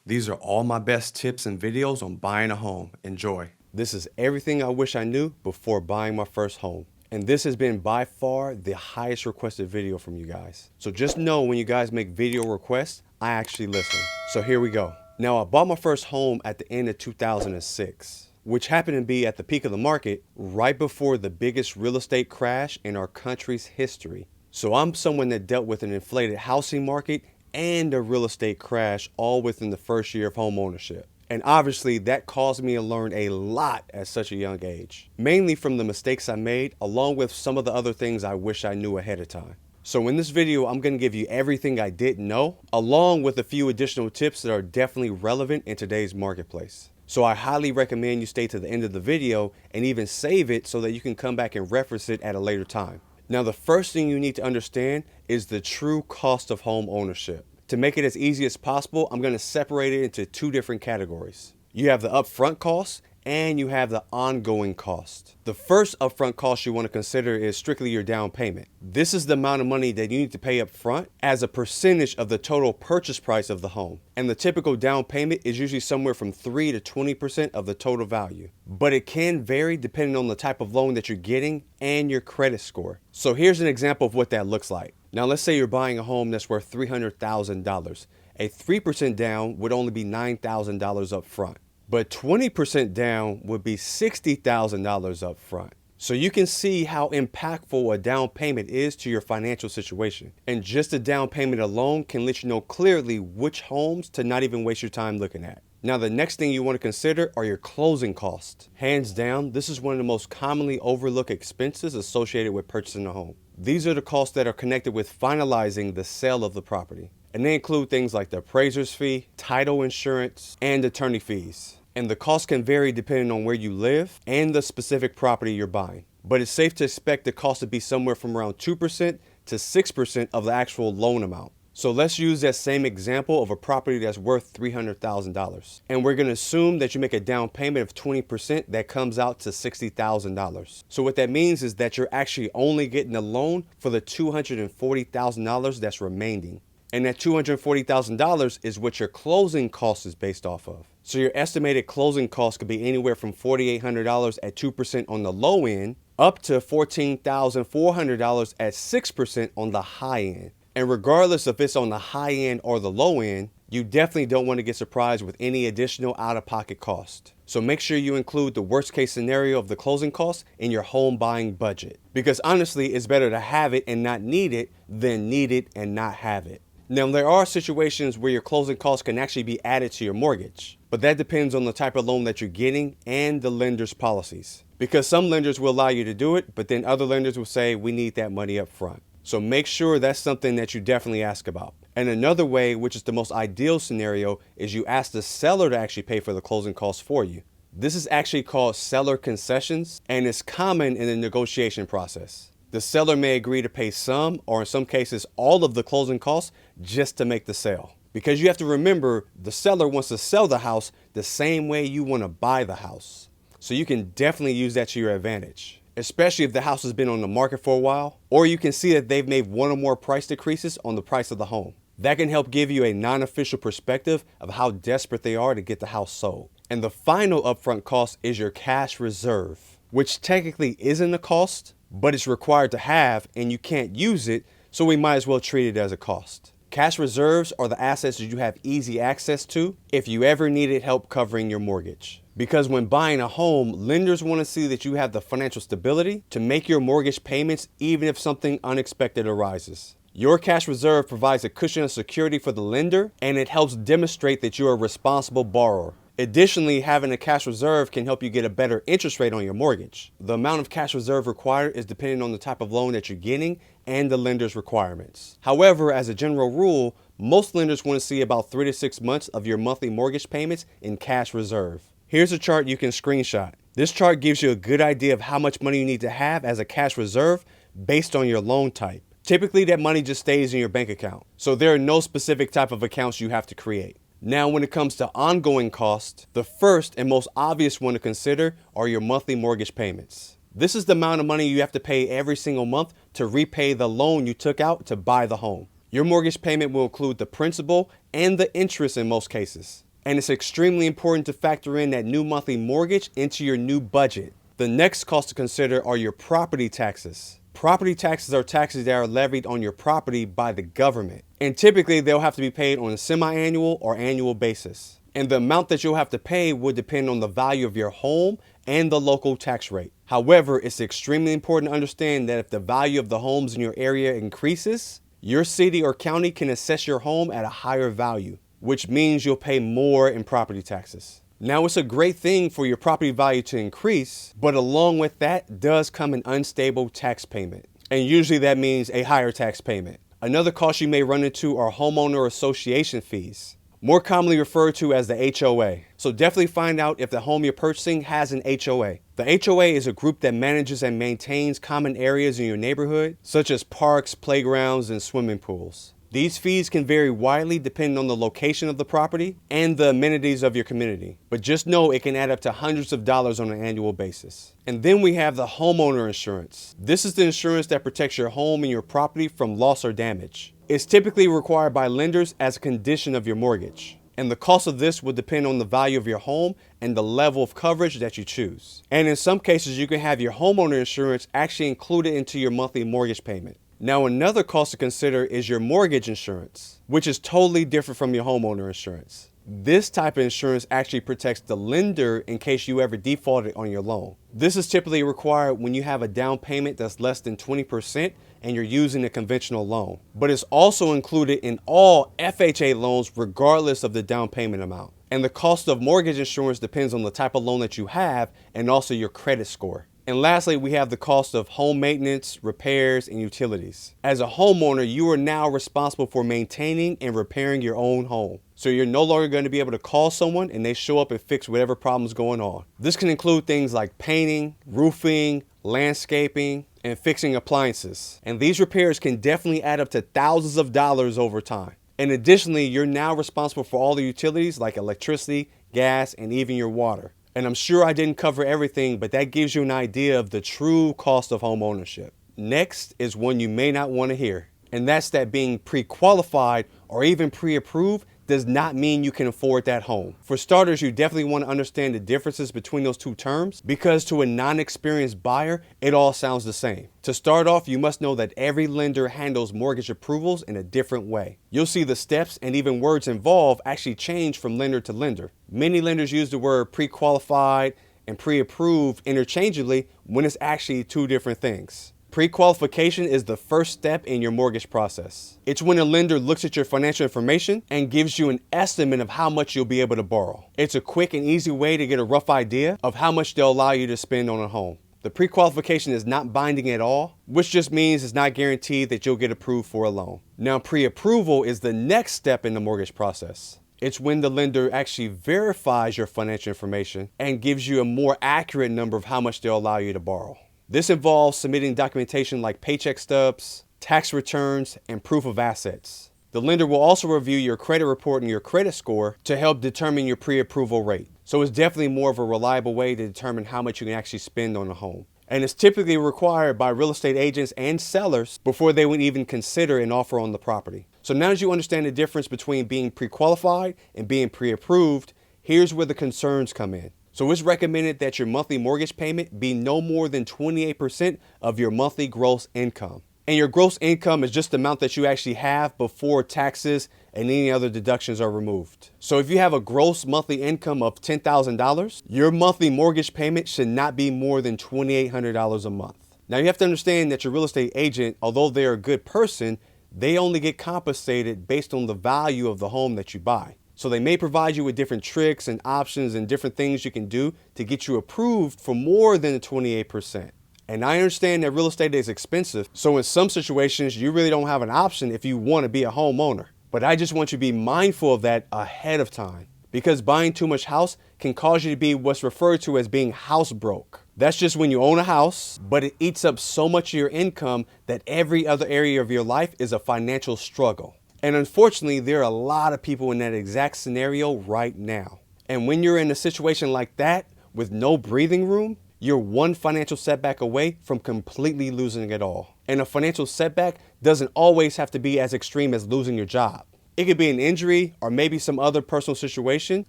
These are all my best tips and videos on buying a home. Enjoy. This is everything I wish I knew before buying my first home. And this has been by far the highest requested video from you guys. So just know when you guys make video requests, I actually listen. So here we go. Now I bought my first home at the end of 2006, which happened to be at the peak of the market right before the biggest real estate crash in our country's history. So I'm someone that dealt with an inflated housing market and a real estate crash all within the first year of home ownership. And obviously that caused me to learn a lot at such a young age, mainly from the mistakes I made, along with some of the other things I wish I knew ahead of time. So in this video, I'm going to give you everything I didn't know, along with a few additional tips that are definitely relevant in today's marketplace. So I highly recommend you stay to the end of the video and even save it so that you can come back and reference it at a later time. Now, the first thing you need to understand is the true cost of home ownership. To make it as easy as possible, I'm going to separate it into two different categories. You have the upfront cost and you have the ongoing cost. The first upfront cost you want to consider is strictly your down payment. This is the amount of money that you need to pay up front as a percentage of the total purchase price of the home. And the typical down payment is usually somewhere from 3 to 20% of the total value. But it can vary depending on the type of loan that you're getting and your credit score. So here's an example of what that looks like. Now let's say you're buying a home that's worth $300,000. A 3% down would only be $9,000 up front. But 20% down would be $60,000 up front. So you can see how impactful a down payment is to your financial situation. And just a down payment alone can let you know clearly which homes to not even waste your time looking at. Now, the next thing you want to consider are your closing costs. Hands down, this is one of the most commonly overlooked expenses associated with purchasing a home. These are the costs that are connected with finalizing the sale of the property. And they include things like the appraiser's fee, title insurance, and attorney fees. And the cost can vary depending on where you live and the specific property you're buying. But it's safe to expect the cost to be somewhere from around 2% to 6% of the actual loan amount. So let's use that same example of a property that's worth $300,000. And we're going to assume that you make a down payment of 20% that comes out to $60,000. So what that means is that you're actually only getting a loan for the $240,000 that's remaining. And that $240,000 is what your closing cost is based off of. So your estimated closing cost could be anywhere from $4,800 at 2% on the low end up to $14,400 at 6% on the high end. And regardless if it's on the high end or the low end, you definitely don't want to get surprised with any additional out-of-pocket cost. So make sure you include the worst case scenario of the closing costs in your home buying budget. Because honestly, it's better to have it and not need it than need it and not have it. Now, there are situations where your closing costs can actually be added to your mortgage, but that depends on the type of loan that you're getting and the lender's policies. Because some lenders will allow you to do it, but then other lenders will say, we need that money up front. So make sure that's something that you definitely ask about. And another way, which is the most ideal scenario, is you ask the seller to actually pay for the closing costs for you. This is actually called seller concessions, and it's common in the negotiation process. The seller may agree to pay some, or in some cases, all of the closing costs just to make the sale. Because you have to remember, the seller wants to sell the house the same way you want to buy the house. So you can definitely use that to your advantage, especially if the house has been on the market for a while, or you can see that they've made one or more price decreases on the price of the home. That can help give you a non-official perspective of how desperate they are to get the house sold. And the final upfront cost is your cash reserve, which technically isn't a cost, but it's required to have and you can't use it, so we might as well treat it as a cost. Cash reserves are the assets that you have easy access to if you ever needed help covering your mortgage. Because when buying a home, lenders want to see that you have the financial stability to make your mortgage payments even if something unexpected arises. Your cash reserve provides a cushion of security for the lender, and it helps demonstrate that you're a responsible borrower. Additionally, having a cash reserve can help you get a better interest rate on your mortgage. The amount of cash reserve required is dependent on the type of loan that you're getting and the lender's requirements. However, as a general rule, most lenders want to see about 3 to 6 months of your monthly mortgage payments in cash reserve. Here's a chart you can screenshot. This chart gives you a good idea of how much money you need to have as a cash reserve based on your loan type. Typically, that money just stays in your bank account. So there are no specific type of accounts you have to create. Now, when it comes to ongoing costs, the first and most obvious one to consider are your monthly mortgage payments. This is the amount of money you have to pay every single month to repay the loan you took out to buy the home. Your mortgage payment will include the principal and the interest in most cases. And it's extremely important to factor in that new monthly mortgage into your new budget. The next cost to consider are your property taxes. Property taxes are taxes that are levied on your property by the government. And typically they'll have to be paid on a semi-annual or annual basis. And the amount that you'll have to pay would depend on the value of your home and the local tax rate. However, it's extremely important to understand that if the value of the homes in your area increases, your city or county can assess your home at a higher value, which means you'll pay more in property taxes. Now, it's a great thing for your property value to increase, but along with that does come an unstable tax payment. And usually that means a higher tax payment. Another cost you may run into are homeowner association fees, more commonly referred to as the HOA. So definitely find out if the home you're purchasing has an HOA. The HOA is a group that manages and maintains common areas in your neighborhood, such as parks, playgrounds, and swimming pools. These fees can vary widely depending on the location of the property and the amenities of your community. But just know it can add up to hundreds of dollars on an annual basis. And then we have the homeowner insurance. This is the insurance that protects your home and your property from loss or damage. It's typically required by lenders as a condition of your mortgage. And the cost of this will depend on the value of your home and the level of coverage that you choose. And in some cases, you can have your homeowner insurance actually included into your monthly mortgage payment. Now, another cost to consider is your mortgage insurance, which is totally different from your homeowner insurance. This type of insurance actually protects the lender in case you ever defaulted on your loan. This is typically required when you have a down payment that's less than 20% and you're using a conventional loan. But it's also included in all FHA loans regardless of the down payment amount. And the cost of mortgage insurance depends on the type of loan that you have and also your credit score. And lastly, we have the cost of home maintenance, repairs, and utilities. As a homeowner, you are now responsible for maintaining and repairing your own home. So you're no longer going to be able to call someone and they show up and fix whatever problem's going on. This can include things like painting, roofing, landscaping, and fixing appliances. And these repairs can definitely add up to thousands of dollars over time. And additionally, you're now responsible for all the utilities like electricity, gas, and even your water. And I'm sure I didn't cover everything, but that gives you an idea of the true cost of home ownership. Next is one you may not want to hear, and that's that being pre-qualified or even pre-approved does not mean you can afford that home. For starters, you definitely want to understand the differences between those two terms because to a non-experienced buyer, it all sounds the same. To start off, you must know that every lender handles mortgage approvals in a different way. You'll see the steps and even words involved actually change from lender to lender. Many lenders use the word pre-qualified and pre-approved interchangeably when it's actually two different things. Pre-qualification is the first step in your mortgage process. It's when a lender looks at your financial information and gives you an estimate of how much you'll be able to borrow. It's a quick and easy way to get a rough idea of how much they'll allow you to spend on a home. The pre-qualification is not binding at all, which just means it's not guaranteed that you'll get approved for a loan. Now, pre-approval is the next step in the mortgage process. It's when the lender actually verifies your financial information and gives you a more accurate number of how much they'll allow you to borrow. This involves submitting documentation like paycheck stubs, tax returns, and proof of assets. The lender will also review your credit report and your credit score to help determine your pre-approval rate. So it's definitely more of a reliable way to determine how much you can actually spend on a home. And it's typically required by real estate agents and sellers before they would even consider an offer on the property. So now that you understand the difference between being pre-qualified and being pre-approved, here's where the concerns come in. So it's recommended that your monthly mortgage payment be no more than 28% of your monthly gross income. And your gross income is just the amount that you actually have before taxes and any other deductions are removed. So if you have a gross monthly income of $10,000, your monthly mortgage payment should not be more than $2,800 a month. Now you have to understand that your real estate agent, although they're a good person, they only get compensated based on the value of the home that you buy. So they may provide you with different tricks and options and different things you can do to get you approved for more than the 28%. And I understand that real estate is expensive. So in some situations, you really don't have an option if you want to be a homeowner. But I just want you to be mindful of that ahead of time because buying too much house can cause you to be what's referred to as being house broke. That's just when you own a house, but it eats up so much of your income that every other area of your life is a financial struggle. And unfortunately, there are a lot of people in that exact scenario right now. And when you're in a situation like that with no breathing room, you're one financial setback away from completely losing it all. And a financial setback doesn't always have to be as extreme as losing your job. It could be an injury or maybe some other personal situation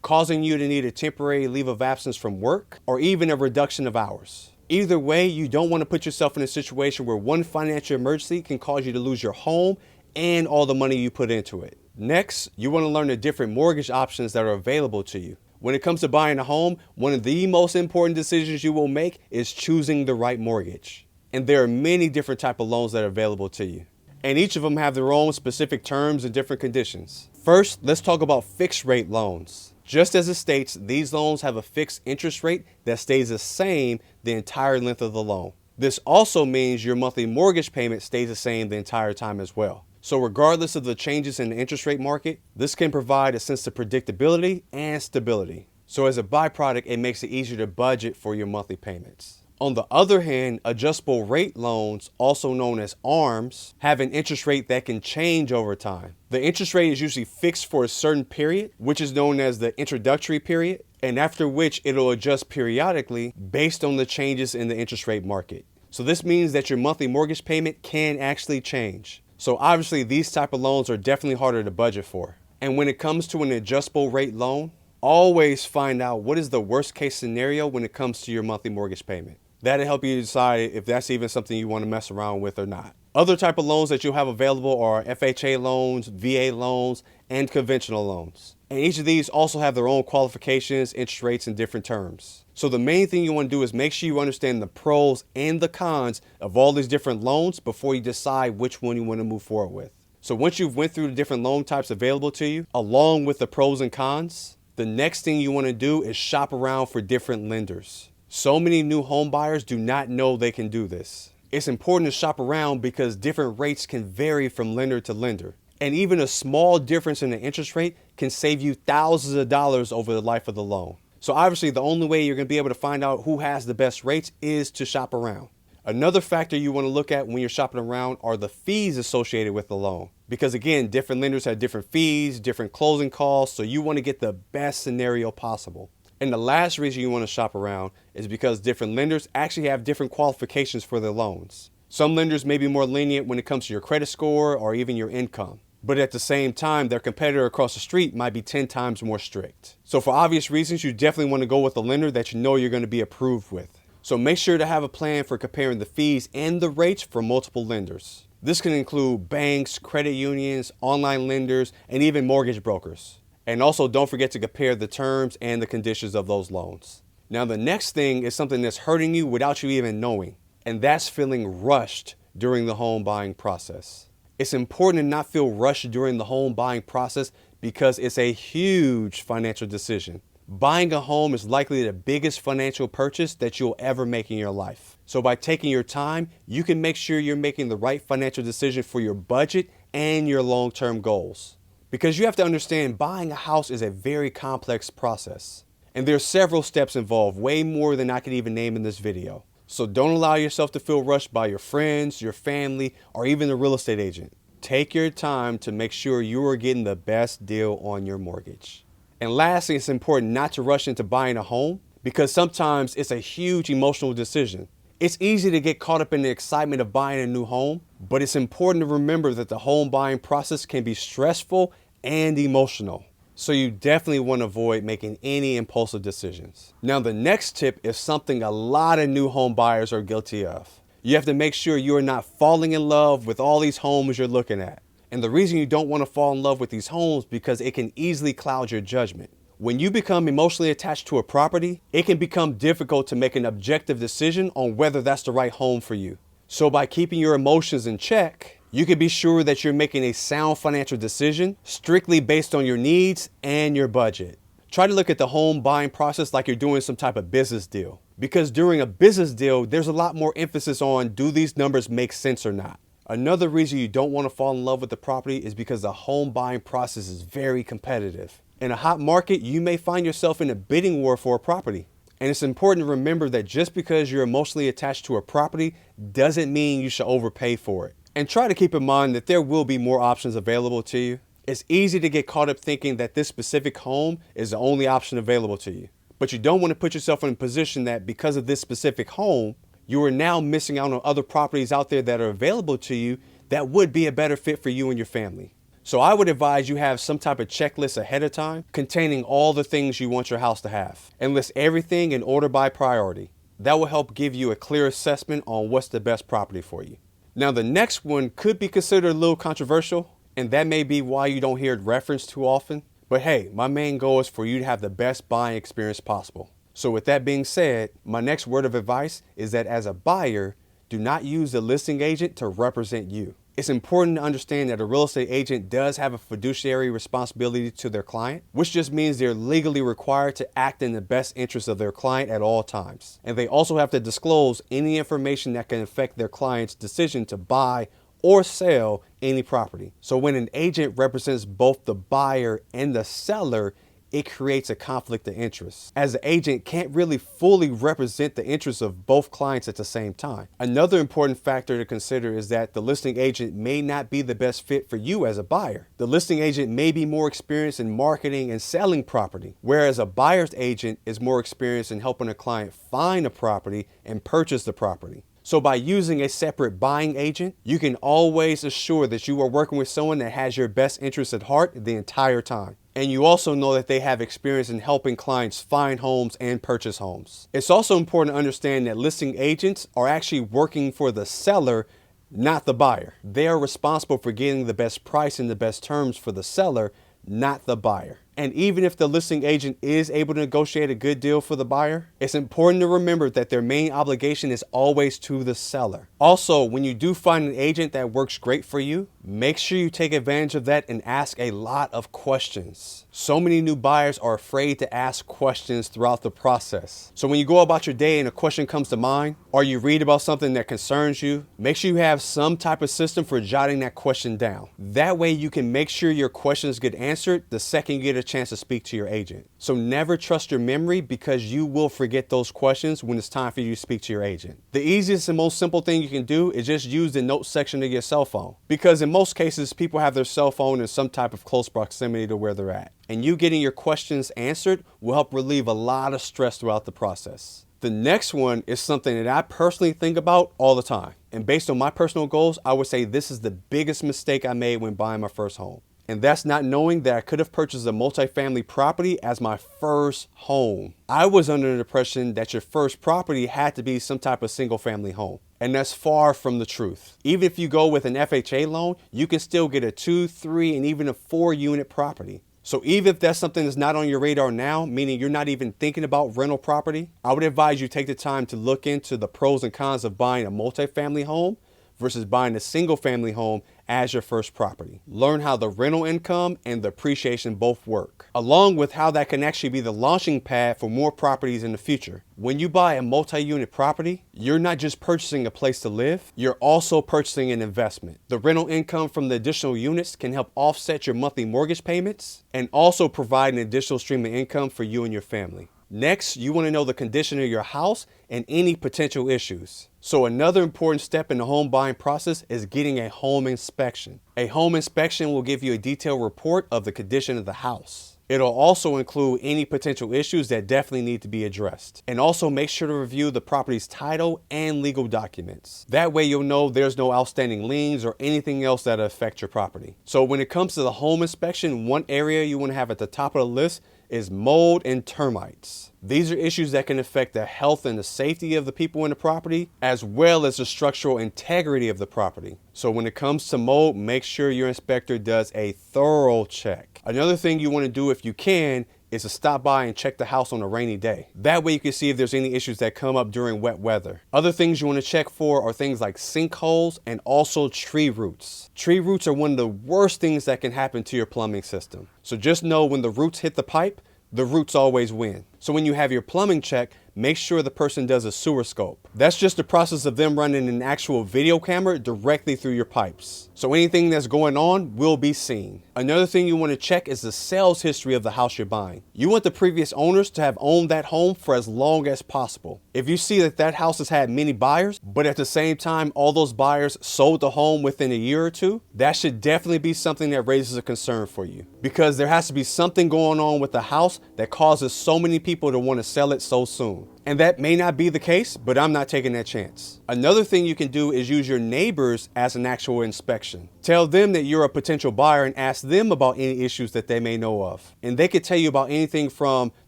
causing you to need a temporary leave of absence from work or even a reduction of hours. Either way, you don't want to put yourself in a situation where one financial emergency can cause you to lose your home and all the money you put into it. Next, you want to learn the different mortgage options that are available to you. When it comes to buying a home, one of the most important decisions you will make is choosing the right mortgage. And there are many different types of loans that are available to you. And each of them have their own specific terms and different conditions. First, let's talk about fixed rate loans. Just as it states, these loans have a fixed interest rate that stays the same the entire length of the loan. This also means your monthly mortgage payment stays the same the entire time as well. So regardless of the changes in the interest rate market, this can provide a sense of predictability and stability. So as a byproduct, it makes it easier to budget for your monthly payments. On the other hand, adjustable rate loans, also known as ARMs, have an interest rate that can change over time. The interest rate is usually fixed for a certain period, which is known as the introductory period, and after which it'll adjust periodically based on the changes in the interest rate market. So this means that your monthly mortgage payment can actually change. So obviously these type of loans are definitely harder to budget for. And when it comes to an adjustable rate loan, always find out what is the worst case scenario when it comes to your monthly mortgage payment. That'll help you decide if that's even something you want to mess around with or not. Other type of loans that you'll have available are FHA loans, VA loans, and conventional loans. And each of these also have their own qualifications, interest rates, and different terms. So the main thing you want to do is make sure you understand the pros and the cons of all these different loans before you decide which one you want to move forward with. So once you've went through the different loan types available to you, along with the pros and cons, the next thing you want to do is shop around for different lenders. So many new home buyers do not know they can do this. It's important to shop around because different rates can vary from lender to lender. And even a small difference in the interest rate can save you thousands of dollars over the life of the loan. So obviously the only way you're going to be able to find out who has the best rates is to shop around. Another factor you want to look at when you're shopping around are the fees associated with the loan. Because again, different lenders have different fees, different closing costs, so you want to get the best scenario possible. And the last reason you want to shop around is because different lenders actually have different qualifications for their loans. Some lenders may be more lenient when it comes to your credit score or even your income. But at the same time, their competitor across the street might be 10 times more strict. So for obvious reasons, you definitely want to go with a lender that you know you're going to be approved with. So make sure to have a plan for comparing the fees and the rates for multiple lenders. This can include banks, credit unions, online lenders, and even mortgage brokers. And also don't forget to compare the terms and the conditions of those loans. Now the next thing is something that's hurting you without you even knowing, and that's feeling rushed during the home buying process. It's important to not feel rushed during the home buying process because it's a huge financial decision. Buying a home is likely the biggest financial purchase that you'll ever make in your life. So by taking your time, you can make sure you're making the right financial decision for your budget and your long-term goals. Because you have to understand, buying a house is a very complex process. And there are several steps involved, way more than I can even name in this video. So don't allow yourself to feel rushed by your friends, your family, or even the real estate agent. Take your time to make sure you are getting the best deal on your mortgage. And lastly, it's important not to rush into buying a home because sometimes it's a huge emotional decision. It's easy to get caught up in the excitement of buying a new home, but it's important to remember that the home buying process can be stressful and emotional. So you definitely want to avoid making any impulsive decisions. Now, the next tip is something a lot of new home buyers are guilty of. You have to make sure you are not falling in love with all these homes you're looking at. And the reason you don't want to fall in love with these homes because it can easily cloud your judgment. When you become emotionally attached to a property, it can become difficult to make an objective decision on whether that's the right home for you. So by keeping your emotions in check, you can be sure that you're making a sound financial decision strictly based on your needs and your budget. Try to look at the home buying process like you're doing some type of business deal. Because during a business deal, there's a lot more emphasis on, do these numbers make sense or not? Another reason you don't want to fall in love with the property is because the home buying process is very competitive. In a hot market, you may find yourself in a bidding war for a property. And it's important to remember that just because you're emotionally attached to a property doesn't mean you should overpay for it. And try to keep in mind that there will be more options available to you. It's easy to get caught up thinking that this specific home is the only option available to you. But you don't want to put yourself in a position that because of this specific home, you are now missing out on other properties out there that are available to you that would be a better fit for you and your family. So I would advise you have some type of checklist ahead of time containing all the things you want your house to have, and list everything in order by priority. That will help give you a clear assessment on what's the best property for you. Now the next one could be considered a little controversial, and that may be why you don't hear it referenced too often. But hey, my main goal is for you to have the best buying experience possible. So with that being said, my next word of advice is that as a buyer, do not use the listing agent to represent you. It's important to understand that a real estate agent does have a fiduciary responsibility to their client, which just means they're legally required to act in the best interest of their client at all times. And they also have to disclose any information that can affect their client's decision to buy or sell any property. So when an agent represents both the buyer and the seller, it creates a conflict of interest, as the agent can't really fully represent the interests of both clients at the same time. Another important factor to consider is that the listing agent may not be the best fit for you as a buyer. The listing agent may be more experienced in marketing and selling property, whereas a buyer's agent is more experienced in helping a client find a property and purchase the property. So by using a separate buying agent, you can always assure that you are working with someone that has your best interests at heart the entire time. And you also know that they have experience in helping clients find homes and purchase homes. It's also important to understand that listing agents are actually working for the seller, not the buyer. They are responsible for getting the best price and the best terms for the seller, not the buyer. And even if the listing agent is able to negotiate a good deal for the buyer, it's important to remember that their main obligation is always to the seller. Also, when you do find an agent that works great for you, make sure you take advantage of that and ask a lot of questions. So many new buyers are afraid to ask questions throughout the process. So when you go about your day and a question comes to mind, or you read about something that concerns you, make sure you have some type of system for jotting that question down. That way you can make sure your questions get answered the second you get a chance to speak to your agent. So never trust your memory, because you will forget those questions when it's time for you to speak to your agent. The easiest and most simple thing you can do is just use the notes section of your cell phone, because in most cases people have their cell phone in some type of close proximity to where they're at. And you getting your questions answered will help relieve a lot of stress throughout the process. The next one is something that I personally think about all the time. And based on my personal goals, I would say this is the biggest mistake I made when buying my first home. And that's not knowing that I could have purchased a multifamily property as my first home. I was under the impression that your first property had to be some type of single family home. And that's far from the truth. Even if you go with an FHA loan, you can still get a 2, 3, and even a 4 unit property. So even if that's something that's not on your radar now, meaning you're not even thinking about rental property, I would advise you take the time to look into the pros and cons of buying a multifamily home versus buying a single family home as your first property. Learn how the rental income and the appreciation both work, along with how that can actually be the launching pad for more properties in the future. When you buy a multi-unit property, you're not just purchasing a place to live, you're also purchasing an investment. The rental income from the additional units can help offset your monthly mortgage payments and also provide an additional stream of income for you and your family. Next, you want to know the condition of your house and any potential issues. So another important step in the home buying process is getting a home inspection. A home inspection will give you a detailed report of the condition of the house. It'll also include any potential issues that definitely need to be addressed. And also make sure to review the property's title and legal documents. That way you'll know there's no outstanding liens or anything else that'll affect your property. So when it comes to the home inspection, one area you want to have at the top of the list is mold and termites. These are issues that can affect the health and the safety of the people in the property, as well as the structural integrity of the property. So when it comes to mold, make sure your inspector does a thorough check. Another thing you want to do if you can is to stop by and check the house on a rainy day. That way you can see if there's any issues that come up during wet weather. Other things you want to check for are things like sinkholes and also tree roots. Tree roots are one of the worst things that can happen to your plumbing system. So just know when the roots hit the pipe, the roots always win. So when you have your plumbing check, make sure the person does a sewer scope. That's just the process of them running an actual video camera directly through your pipes. So anything that's going on will be seen. Another thing you want to check is the sales history of the house you're buying. You want the previous owners to have owned that home for as long as possible. If you see that that house has had many buyers, but at the same time all those buyers sold the home within a year or two, that should definitely be something that raises a concern for you. Because there has to be something going on with the house that causes so many people to want to sell it so soon. And that may not be the case, but I'm not taking that chance. Another thing you can do is use your neighbors as an actual inspection. Tell them that you're a potential buyer and ask them about any issues that they may know of. And they could tell you about anything from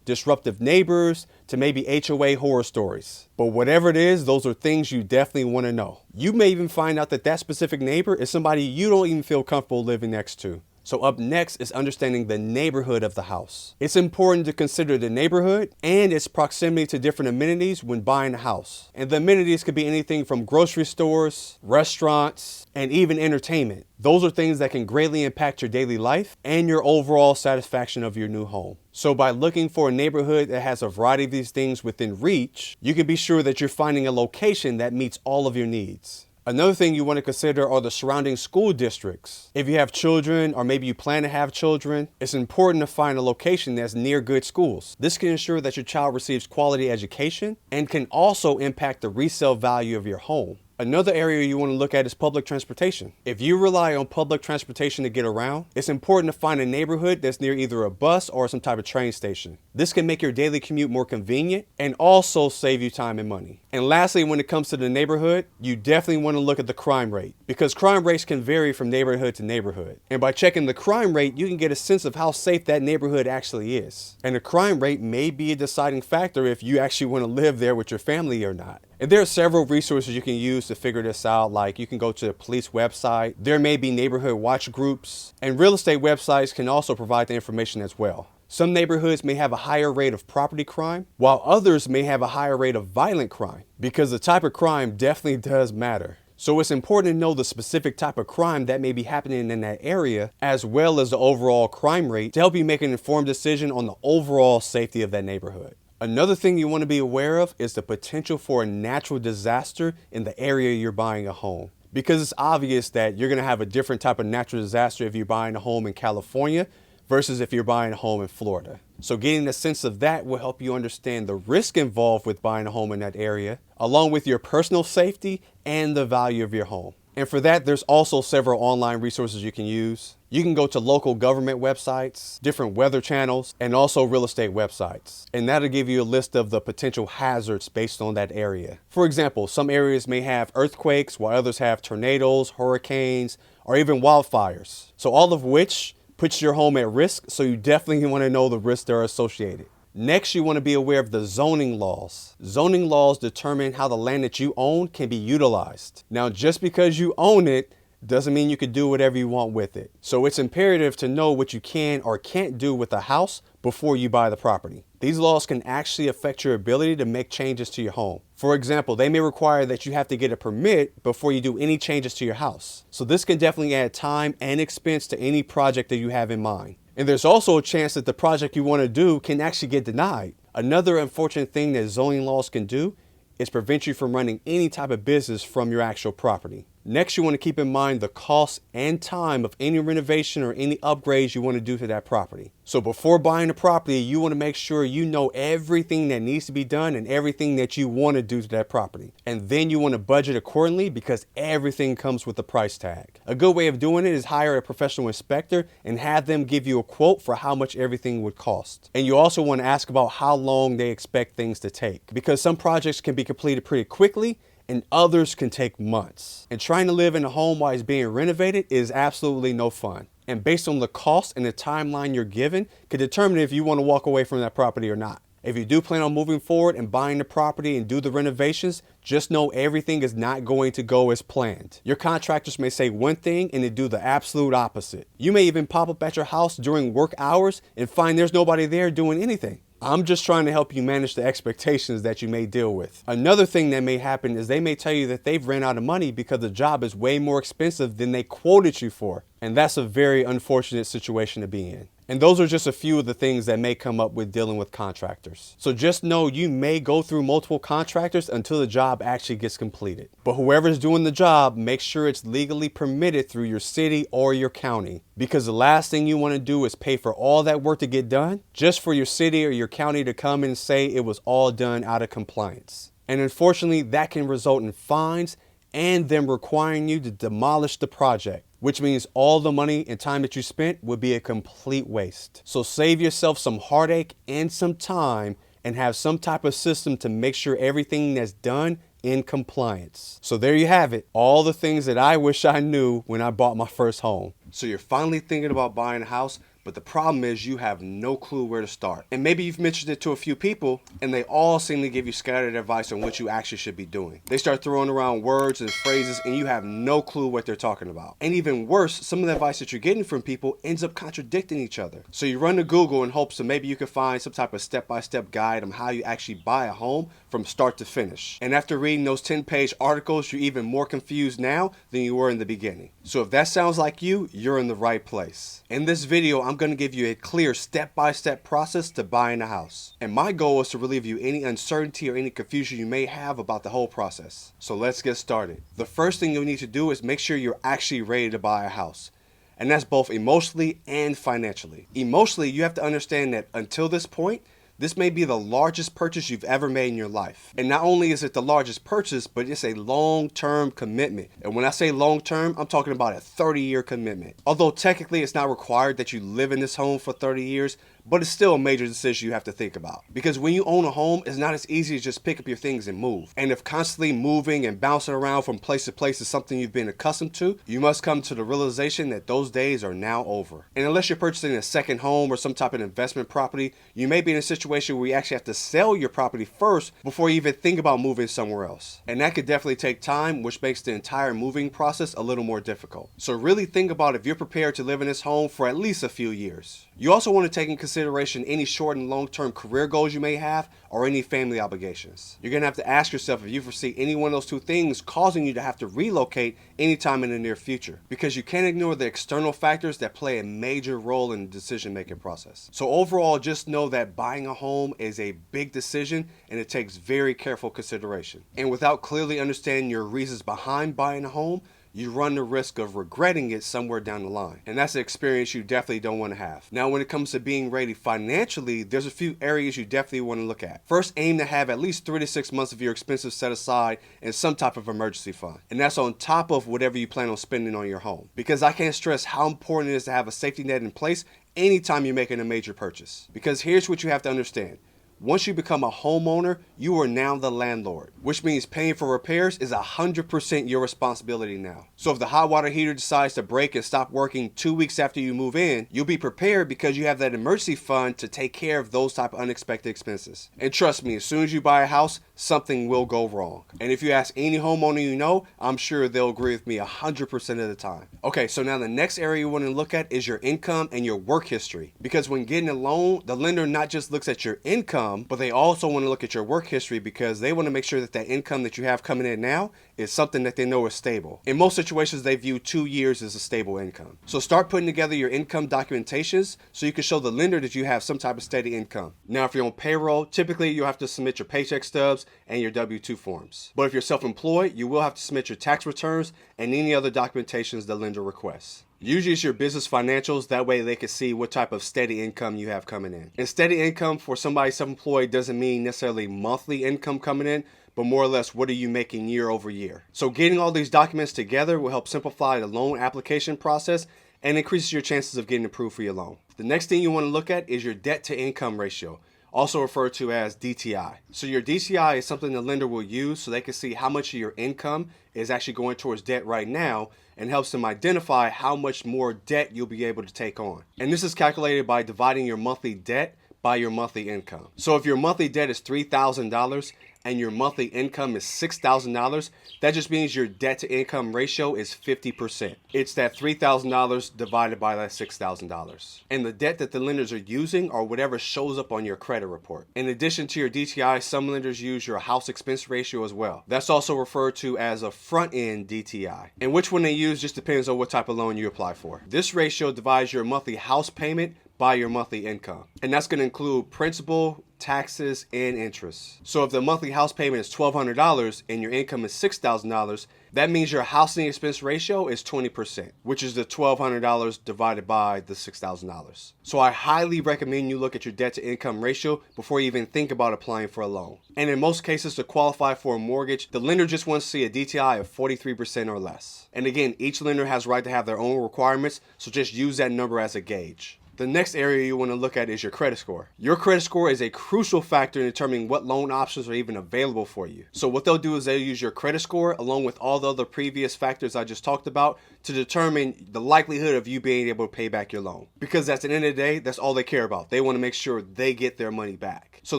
disruptive neighbors to maybe HOA horror stories. But whatever it is, those are things you definitely want to know. You may even find out that that specific neighbor is somebody you don't even feel comfortable living next to. So up next is understanding the neighborhood of the house. It's important to consider the neighborhood and its proximity to different amenities when buying a house. And the amenities could be anything from grocery stores, restaurants, and even entertainment. Those are things that can greatly impact your daily life and your overall satisfaction of your new home. So by looking for a neighborhood that has a variety of these things within reach, you can be sure that you're finding a location that meets all of your needs. Another thing you want to consider are the surrounding school districts. If you have children or maybe you plan to have children, it's important to find a location that's near good schools. This can ensure that your child receives quality education and can also impact the resale value of your home. Another area you want to look at is public transportation. If you rely on public transportation to get around, it's important to find a neighborhood that's near either a bus or some type of train station. This can make your daily commute more convenient and also save you time and money. And lastly, when it comes to the neighborhood, you definitely want to look at the crime rate, because crime rates can vary from neighborhood to neighborhood. And by checking the crime rate, you can get a sense of how safe that neighborhood actually is. And the crime rate may be a deciding factor if you actually want to live there with your family or not. And there are several resources you can use to figure this out. Like you can go to the police website. There may be neighborhood watch groups, and real estate websites can also provide the information as well. Some neighborhoods may have a higher rate of property crime, while others may have a higher rate of violent crime, because the type of crime definitely does matter. So it's important to know the specific type of crime that may be happening in that area, as well as the overall crime rate, to help you make an informed decision on the overall safety of that neighborhood. Another thing you want to be aware of is the potential for a natural disaster in the area you're buying a home. Because it's obvious that you're going to have a different type of natural disaster if you're buying a home in California versus if you're buying a home in Florida. So getting a sense of that will help you understand the risk involved with buying a home in that area, along with your personal safety and the value of your home. And for that, there's also several online resources you can use. You can go to local government websites, different weather channels, and also real estate websites. And that'll give you a list of the potential hazards based on that area. For example, some areas may have earthquakes, while others have tornadoes, hurricanes, or even wildfires. So all of which puts your home at risk, so you definitely want to know the risks that are associated. Next, you want to be aware of the zoning laws. Zoning laws determine how the land that you own can be utilized. Now, just because you own it doesn't mean you can do whatever you want with it. So it's imperative to know what you can or can't do with a house before you buy the property. These laws can actually affect your ability to make changes to your home. For example, they may require that you have to get a permit before you do any changes to your house. So this can definitely add time and expense to any project that you have in mind. And there's also a chance that the project you want to do can actually get denied. Another unfortunate thing that zoning laws can do is prevent you from running any type of business from your actual property. Next, you want to keep in mind the cost and time of any renovation or any upgrades you want to do to that property. So before buying a property, you want to make sure you know everything that needs to be done and everything that you want to do to that property. And then you want to budget accordingly, because everything comes with a price tag. A good way of doing it is hire a professional inspector and have them give you a quote for how much everything would cost. And you also want to ask about how long they expect things to take, because some projects can be completed pretty quickly and others can take months. And trying to live in a home while it's being renovated is absolutely no fun. And based on the cost and the timeline you're given, can determine if you want to walk away from that property or not. If you do plan on moving forward and buying the property and do the renovations, just know everything is not going to go as planned. Your contractors may say one thing and they do the absolute opposite. You may even pop up at your house during work hours and find there's nobody there doing anything. I'm just trying to help you manage the expectations that you may deal with. Another thing that may happen is they may tell you that they've ran out of money because the job is way more expensive than they quoted you for. And that's a very unfortunate situation to be in. And those are just a few of the things that may come up with dealing with contractors. So just know you may go through multiple contractors until the job actually gets completed. But whoever's doing the job, make sure it's legally permitted through your city or your county. Because the last thing you want to do is pay for all that work to get done just for your city or your county to come and say it was all done out of compliance. And unfortunately, that can result in fines and them requiring you to demolish the project, which means all the money and time that you spent would be a complete waste. So save yourself some heartache and some time and have some type of system to make sure everything that's done in compliance. So there you have it, all the things that I wish I knew when I bought my first home. So you're finally thinking about buying a house, but the problem is you have no clue where to start. And maybe you've mentioned it to a few people and they all seem to give you scattered advice on what you actually should be doing. They start throwing around words and phrases and you have no clue what they're talking about. And even worse, some of the advice that you're getting from people ends up contradicting each other. So you run to Google in hopes that maybe you can find some type of step-by-step guide on how you actually buy a home from start to finish. And after reading those 10-page articles, you're even more confused now than you were in the beginning. So if that sounds like you, you're in the right place. In this video, I'm going to give you a clear step-by-step process to buying a house. And my goal is to relieve you any uncertainty or any confusion you may have about the whole process. So let's get started. The first thing you'll need to do is make sure you're actually ready to buy a house. And that's both emotionally and financially. Emotionally, you have to understand that until this point, this may be the largest purchase you've ever made in your life. And not only is it the largest purchase, but it's a long-term commitment. And when I say long-term, I'm talking about a 30-year commitment. Although technically it's not required that you live in this home for 30 years, but it's still a major decision you have to think about. Because when you own a home, it's not as easy as just pick up your things and move. And if constantly moving and bouncing around from place to place is something you've been accustomed to, you must come to the realization that those days are now over. And unless you're purchasing a second home or some type of investment property, you may be in a situation where you actually have to sell your property first before you even think about moving somewhere else. And that could definitely take time, which makes the entire moving process a little more difficult. So really think about if you're prepared to live in this home for at least a few years. You also want to take in consideration any short and long-term career goals you may have or any family obligations. You're going to have to ask yourself if you foresee any one of those two things causing you to have to relocate anytime in the near future, because you can't ignore the external factors that play a major role in the decision-making process. So overall, just know that buying a home is a big decision and it takes very careful consideration. And without clearly understanding your reasons behind buying a home, you run the risk of regretting it somewhere down the line. And that's an experience you definitely don't want to have. Now, when it comes to being ready financially, there's a few areas you definitely want to look at. First, aim to have at least 3 to 6 months of your expenses set aside in some type of emergency fund. And that's on top of whatever you plan on spending on your home. Because I can't stress how important it is to have a safety net in place anytime you're making a major purchase. Because here's what you have to understand. Once you become a homeowner, you are now the landlord, which means paying for repairs is 100% your responsibility now. So if the hot water heater decides to break and stop working 2 weeks after you move in, you'll be prepared because you have that emergency fund to take care of those type of unexpected expenses. And trust me, as soon as you buy a house, something will go wrong. And if you ask any homeowner you know, I'm sure they'll agree with me 100% of the time. Okay, so now the next area you want to look at is your income and your work history. Because when getting a loan, the lender not just looks at your income, but they also want to look at your work history because they want to make sure that that income that you have coming in now is something that they know is stable. In most situations, they view 2 years as a stable income. So start putting together your income documentations so you can show the lender that you have some type of steady income. Now, if you're on payroll, typically you'll have to submit your paycheck stubs and your W-2 forms. But if you're self-employed, you will have to submit your tax returns and any other documentations the lender requests. Usually it's your business financials, that way they can see what type of steady income you have coming in. And steady income for somebody self-employed doesn't mean necessarily monthly income coming in, but more or less what are you making year over year. So getting all these documents together will help simplify the loan application process and increases your chances of getting approved for your loan. The next thing you want to look at is your debt to income ratio, also referred to as DTI. So your DTI is something the lender will use so they can see how much of your income is actually going towards debt right now and helps them identify how much more debt you'll be able to take on. And this is calculated by dividing your monthly debt by your monthly income. So if your monthly debt is $3,000 and your monthly income is $6,000, that just means your debt to income ratio is 50%. It's that $3,000 divided by that $6,000. And the debt that the lenders are using are whatever shows up on your credit report. In addition to your DTI, some lenders use your house expense ratio as well. That's also referred to as a front-end DTI. And which one they use just depends on what type of loan you apply for. This ratio divides your monthly house payment by your monthly income. And that's going to include principal, taxes, and interest. So if the monthly house payment is $1,200 and your income is $6,000, that means your housing expense ratio is 20%, which is the $1,200 divided by the $6,000. So I highly recommend you look at your debt to income ratio before you even think about applying for a loan. And in most cases, to qualify for a mortgage, the lender just wants to see a DTI of 43% or less. And again, each lender has the right to have their own requirements, so just use that number as a gauge. The next area you want to look at is your credit score. Your credit score is a crucial factor in determining what loan options are even available for you. So what they'll do is they'll use your credit score along with all the other previous factors I just talked about to determine the likelihood of you being able to pay back your loan. Because at the end of the day, that's all they care about. They want to make sure they get their money back. So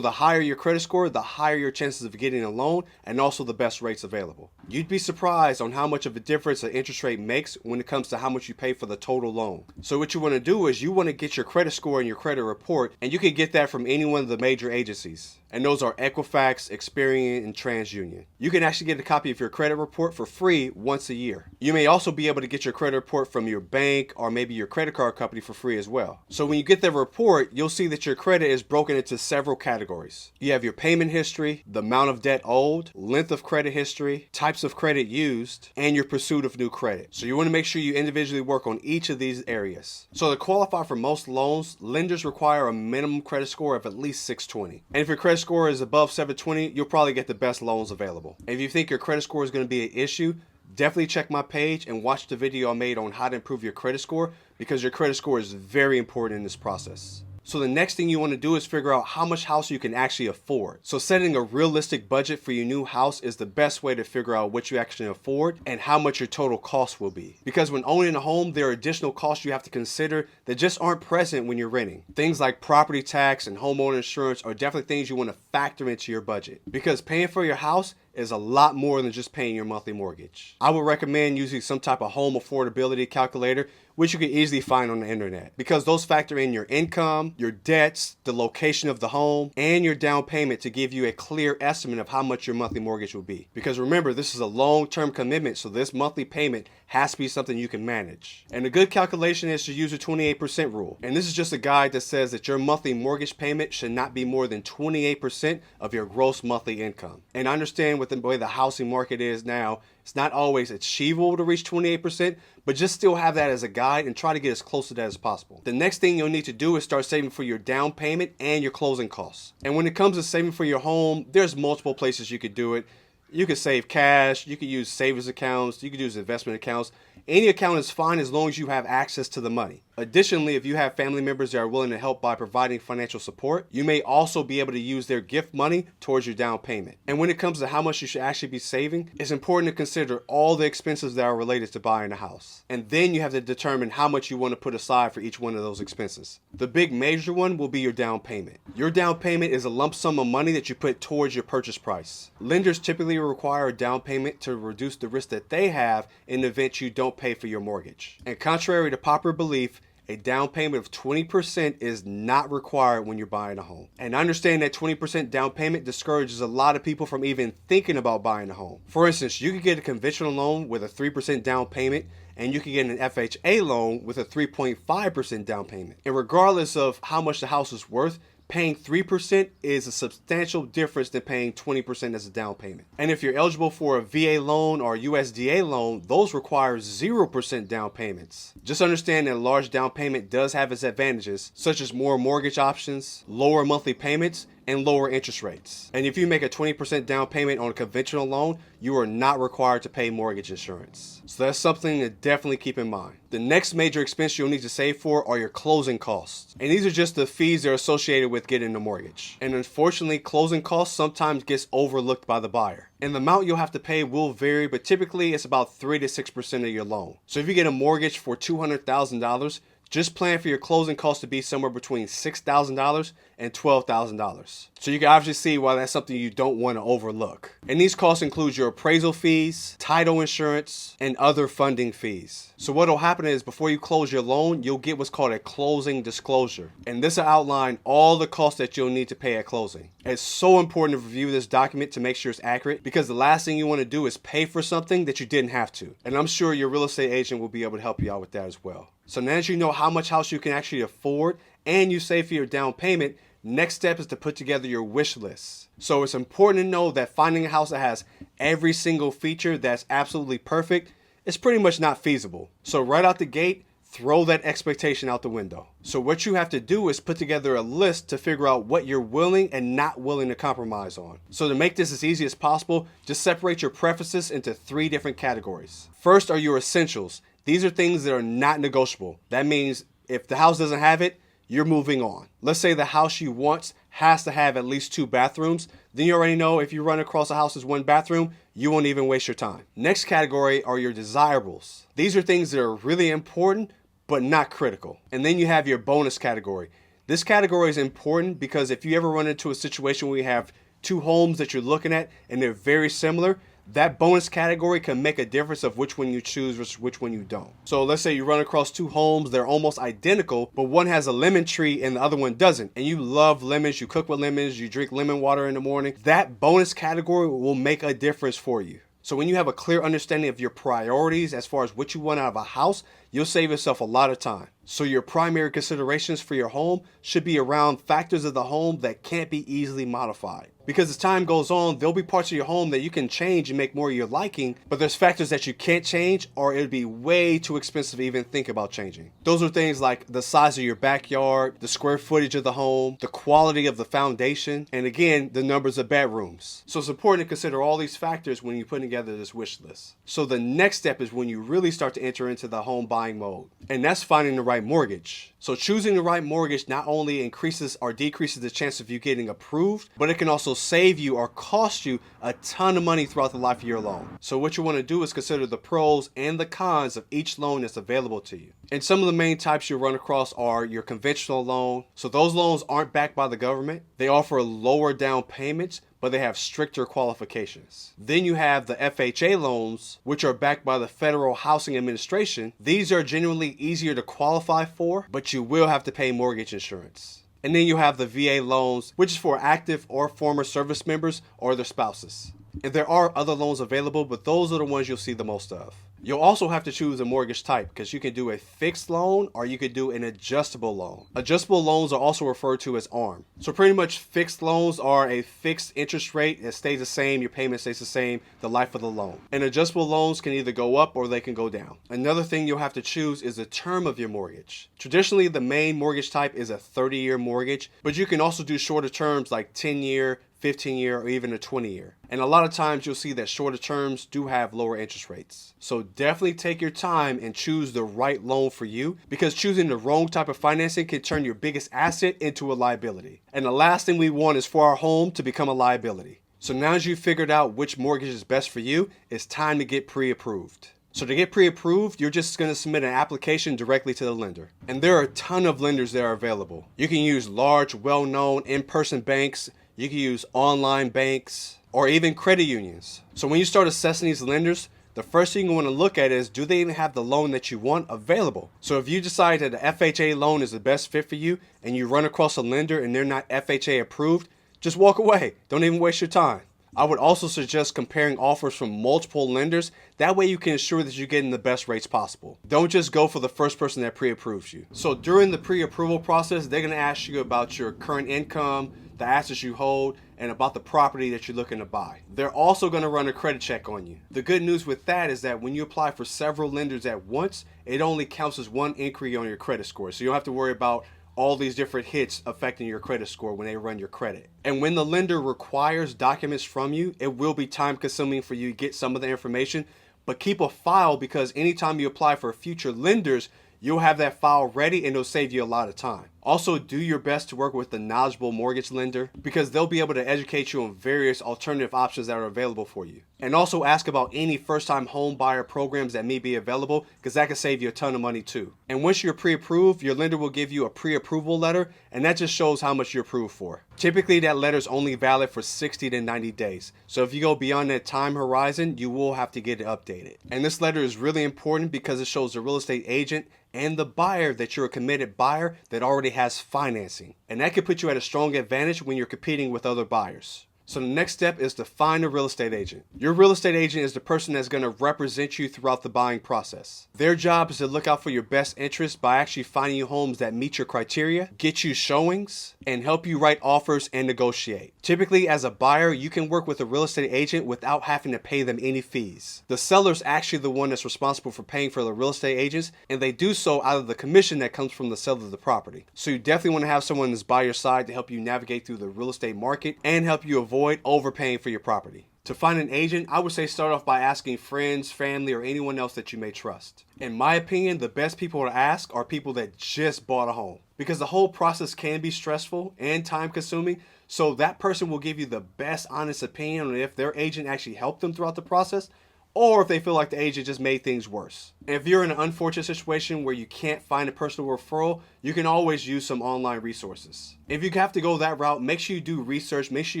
the higher your credit score, the higher your chances of getting a loan and also the best rates available. You'd be surprised on how much of a difference an interest rate makes when it comes to how much you pay for the total loan. So what you want to do is you want to get your credit score and your credit report, and you can get that from any one of the major agencies. And those are Equifax, Experian, and TransUnion. You can actually get a copy of your credit report for free once a year. You may also be able to get your credit report from your bank or maybe your credit card company for free as well. So when you get the report, you'll see that your credit is broken into several categories. You have your payment history, the amount of debt owed, length of credit history, types of credit used, and your pursuit of new credit. So you want to make sure you individually work on each of these areas. So to qualify for most loans, lenders require a minimum credit score of at least 620. And if your credit score is above 720, you'll probably get the best loans available. And if you think your credit score is going to be an issue, definitely check my page and watch the video I made on how to improve your credit score, because your credit score is very important in this process. So the next thing you want to do is figure out how much house you can actually afford. So setting a realistic budget for your new house is the best way to figure out what you actually afford and how much your total cost will be. Because when owning a home, there are additional costs you have to consider that just aren't present when you're renting. Things like property tax and homeowner insurance are definitely things you want to factor into your budget. Because paying for your house is a lot more than just paying your monthly mortgage. I would recommend using some type of home affordability calculator, which you can easily find on the internet, because those factor in your income, your debts, the location of the home, and your down payment to give you a clear estimate of how much your monthly mortgage will be. Because remember, this is a long-term commitment, so this monthly payment has to be something you can manage. And a good calculation is to use a 28% rule. And this is just a guide that says that your monthly mortgage payment should not be more than 28% of your gross monthly income. And I understand with the way the housing market is now, it's not always achievable to reach 28%, but just still have that as a guide and try to get as close to that as possible. The next thing you'll need to do is start saving for your down payment and your closing costs. And when it comes to saving for your home, there's multiple places you could do it. You could save cash, you could use savings accounts, you could use investment accounts. Any account is fine as long as you have access to the money. Additionally, if you have family members that are willing to help by providing financial support, you may also be able to use their gift money towards your down payment. And when it comes to how much you should actually be saving, it's important to consider all the expenses that are related to buying a house. And then you have to determine how much you want to put aside for each one of those expenses. The big major one will be your down payment. Your down payment is a lump sum of money that you put towards your purchase price. Lenders typically require a down payment to reduce the risk that they have in the event you don't pay for your mortgage. And contrary to popular belief, a down payment of 20% is not required when you're buying a home. And I understand that 20% down payment discourages a lot of people from even thinking about buying a home. For instance, you could get a conventional loan with a 3% down payment, and you can get an FHA loan with a 3.5% down payment. And regardless of how much the house is worth, paying 3% is a substantial difference than paying 20% as a down payment. And if you're eligible for a VA loan or a USDA loan, those require 0% down payments. Just understand that a large down payment does have its advantages, such as more mortgage options, lower monthly payments, and lower interest rates. And if you make a 20% down payment on a conventional loan, you are not required to pay mortgage insurance. So that's something to definitely keep in mind. The next major expense you'll need to save for are your closing costs. And these are just the fees that are associated with getting a mortgage. And unfortunately, closing costs sometimes gets overlooked by the buyer. And the amount you'll have to pay will vary, but typically it's about 3 to 6% of your loan. So if you get a mortgage for $200,000, just plan for your closing costs to be somewhere between $6,000 and $12,000. So you can obviously see why that's something you don't want to overlook. And these costs include your appraisal fees, title insurance, and other funding fees. So what will happen is before you close your loan, you'll get what's called a closing disclosure. And this will outline all the costs that you'll need to pay at closing. It's so important to review this document to make sure it's accurate, because the last thing you want to do is pay for something that you didn't have to. And I'm sure your real estate agent will be able to help you out with that as well. So now that you know how much house you can actually afford and you save for your down payment, next step is to put together your wish list. So it's important to know that finding a house that has every single feature that's absolutely perfect is pretty much not feasible. So right out the gate, throw that expectation out the window. So what you have to do is put together a list to figure out what you're willing and not willing to compromise on. So to make this as easy as possible, just separate your preferences into 3 different categories. First are your essentials. These are things that are not negotiable. That means if the house doesn't have it, you're moving on. Let's say the house you want has to have at least 2 bathrooms. Then you already know if you run across a house that's 1 bathroom, you won't even waste your time. Next category are your desirables. These are things that are really important, but not critical. And then you have your bonus category. This category is important because if you ever run into a situation where you have 2 homes that you're looking at and they're very similar, that bonus category can make a difference of which one you choose versus which one you don't. So let's say you run across 2 homes, they're almost identical, but one has a lemon tree and the other one doesn't. And you love lemons, you cook with lemons, you drink lemon water in the morning. That bonus category will make a difference for you. So when you have a clear understanding of your priorities as far as what you want out of a house, you'll save yourself a lot of time. So your primary considerations for your home should be around factors of the home that can't be easily modified. Because as time goes on, there'll be parts of your home that you can change and make more of your liking, but there's factors that you can't change or it'd be way too expensive to even think about changing. Those are things like the size of your backyard, the square footage of the home, the quality of the foundation, and again, the numbers of bedrooms. So it's important to consider all these factors when you're putting together this wish list. So the next step is when you really start to enter into the home buying mode, and that's finding the right mortgage. So choosing the right mortgage not only increases or decreases the chance of you getting approved, but it can also save you or cost you a ton of money throughout the life of your loan. So what you want to do is consider the pros and the cons of each loan that's available to you. And some of the main types you'll run across are your conventional loan. So those loans aren't backed by the government. They offer lower down payments, but they have stricter qualifications. Then you have the FHA loans, which are backed by the Federal Housing Administration. These are genuinely easier to qualify for, but you will have to pay mortgage insurance. And then you have the VA loans, which is for active or former service members or their spouses. And there are other loans available, but those are the ones you'll see the most of. You'll also have to choose a mortgage type because you can do a fixed loan or you could do an adjustable loan. Adjustable loans are also referred to as ARM. So pretty much fixed loans are a fixed interest rate that stays the same, your payment stays the same the life of the loan. And adjustable loans can either go up or they can go down. Another thing you'll have to choose is the term of your mortgage. Traditionally, the main mortgage type is a 30-year mortgage, but you can also do shorter terms like 10-year, 15-year, or even a 20-year. And a lot of times you'll see that shorter terms do have lower interest rates. So definitely take your time and choose the right loan for you, because choosing the wrong type of financing can turn your biggest asset into a liability. And the last thing we want is for our home to become a liability. So now that you've figured out which mortgage is best for you, it's time to get pre-approved. So to get pre-approved, you're just going to submit an application directly to the lender. And there are a ton of lenders that are available. You can use large, well-known in-person banks. You can use online banks or even credit unions. So when you start assessing these lenders, the first thing you want to look at is, do they even have the loan that you want available? So if you decide that the FHA loan is the best fit for you and you run across a lender and they're not FHA approved, just walk away. Don't even waste your time. I would also suggest comparing offers from multiple lenders. That way you can ensure that you're getting the best rates possible. Don't just go for the first person that pre-approves you. So during the pre-approval process, they're going to ask you about your current income, the assets you hold, and about the property that you're looking to buy. They're also going to run a credit check on you. The good news with that is that when you apply for several lenders at once, it only counts as one inquiry on your credit score. So you don't have to worry about all these different hits affecting your credit score when they run your credit. And when the lender requires documents from you, it will be time consuming for you to get some of the information, but keep a file, because anytime you apply for future lenders, you'll have that file ready and it'll save you a lot of time. Also, do your best to work with a knowledgeable mortgage lender, because they'll be able to educate you on various alternative options that are available for you. And also ask about any first-time home buyer programs that may be available, because that can save you a ton of money too. And once you're pre-approved, your lender will give you a pre-approval letter, and that just shows how much you're approved for. Typically, that letter is only valid for 60 to 90 days. So if you go beyond that time horizon, you will have to get it updated. And this letter is really important because it shows the real estate agent and the buyer that you're a committed buyer that already has financing. And that could put you at a strong advantage when you're competing with other buyers. So the next step is to find a real estate agent. Your real estate agent is the person that's going to represent you throughout the buying process. Their job is to look out for your best interest by actually finding you homes that meet your criteria, get you showings, and help you write offers and negotiate. Typically, as a buyer, you can work with a real estate agent without having to pay them any fees. The seller's actually the one that's responsible for paying for the real estate agents, and they do so out of the commission that comes from the sale of the property. So you definitely want to have someone that's by your side to help you navigate through the real estate market and help you avoid overpaying for your property. To find an agent, I would say start off by asking friends, family, or anyone else that you may trust. In my opinion, the best people to ask are people that just bought a home. because the whole process can be stressful and time consuming. So that person will give you the best honest opinion on if their agent actually helped them throughout the process, or if they feel like the agent just made things worse. And if you're in an unfortunate situation where you can't find a personal referral, you can always use some online resources. If you have to go that route, make sure you do research, make sure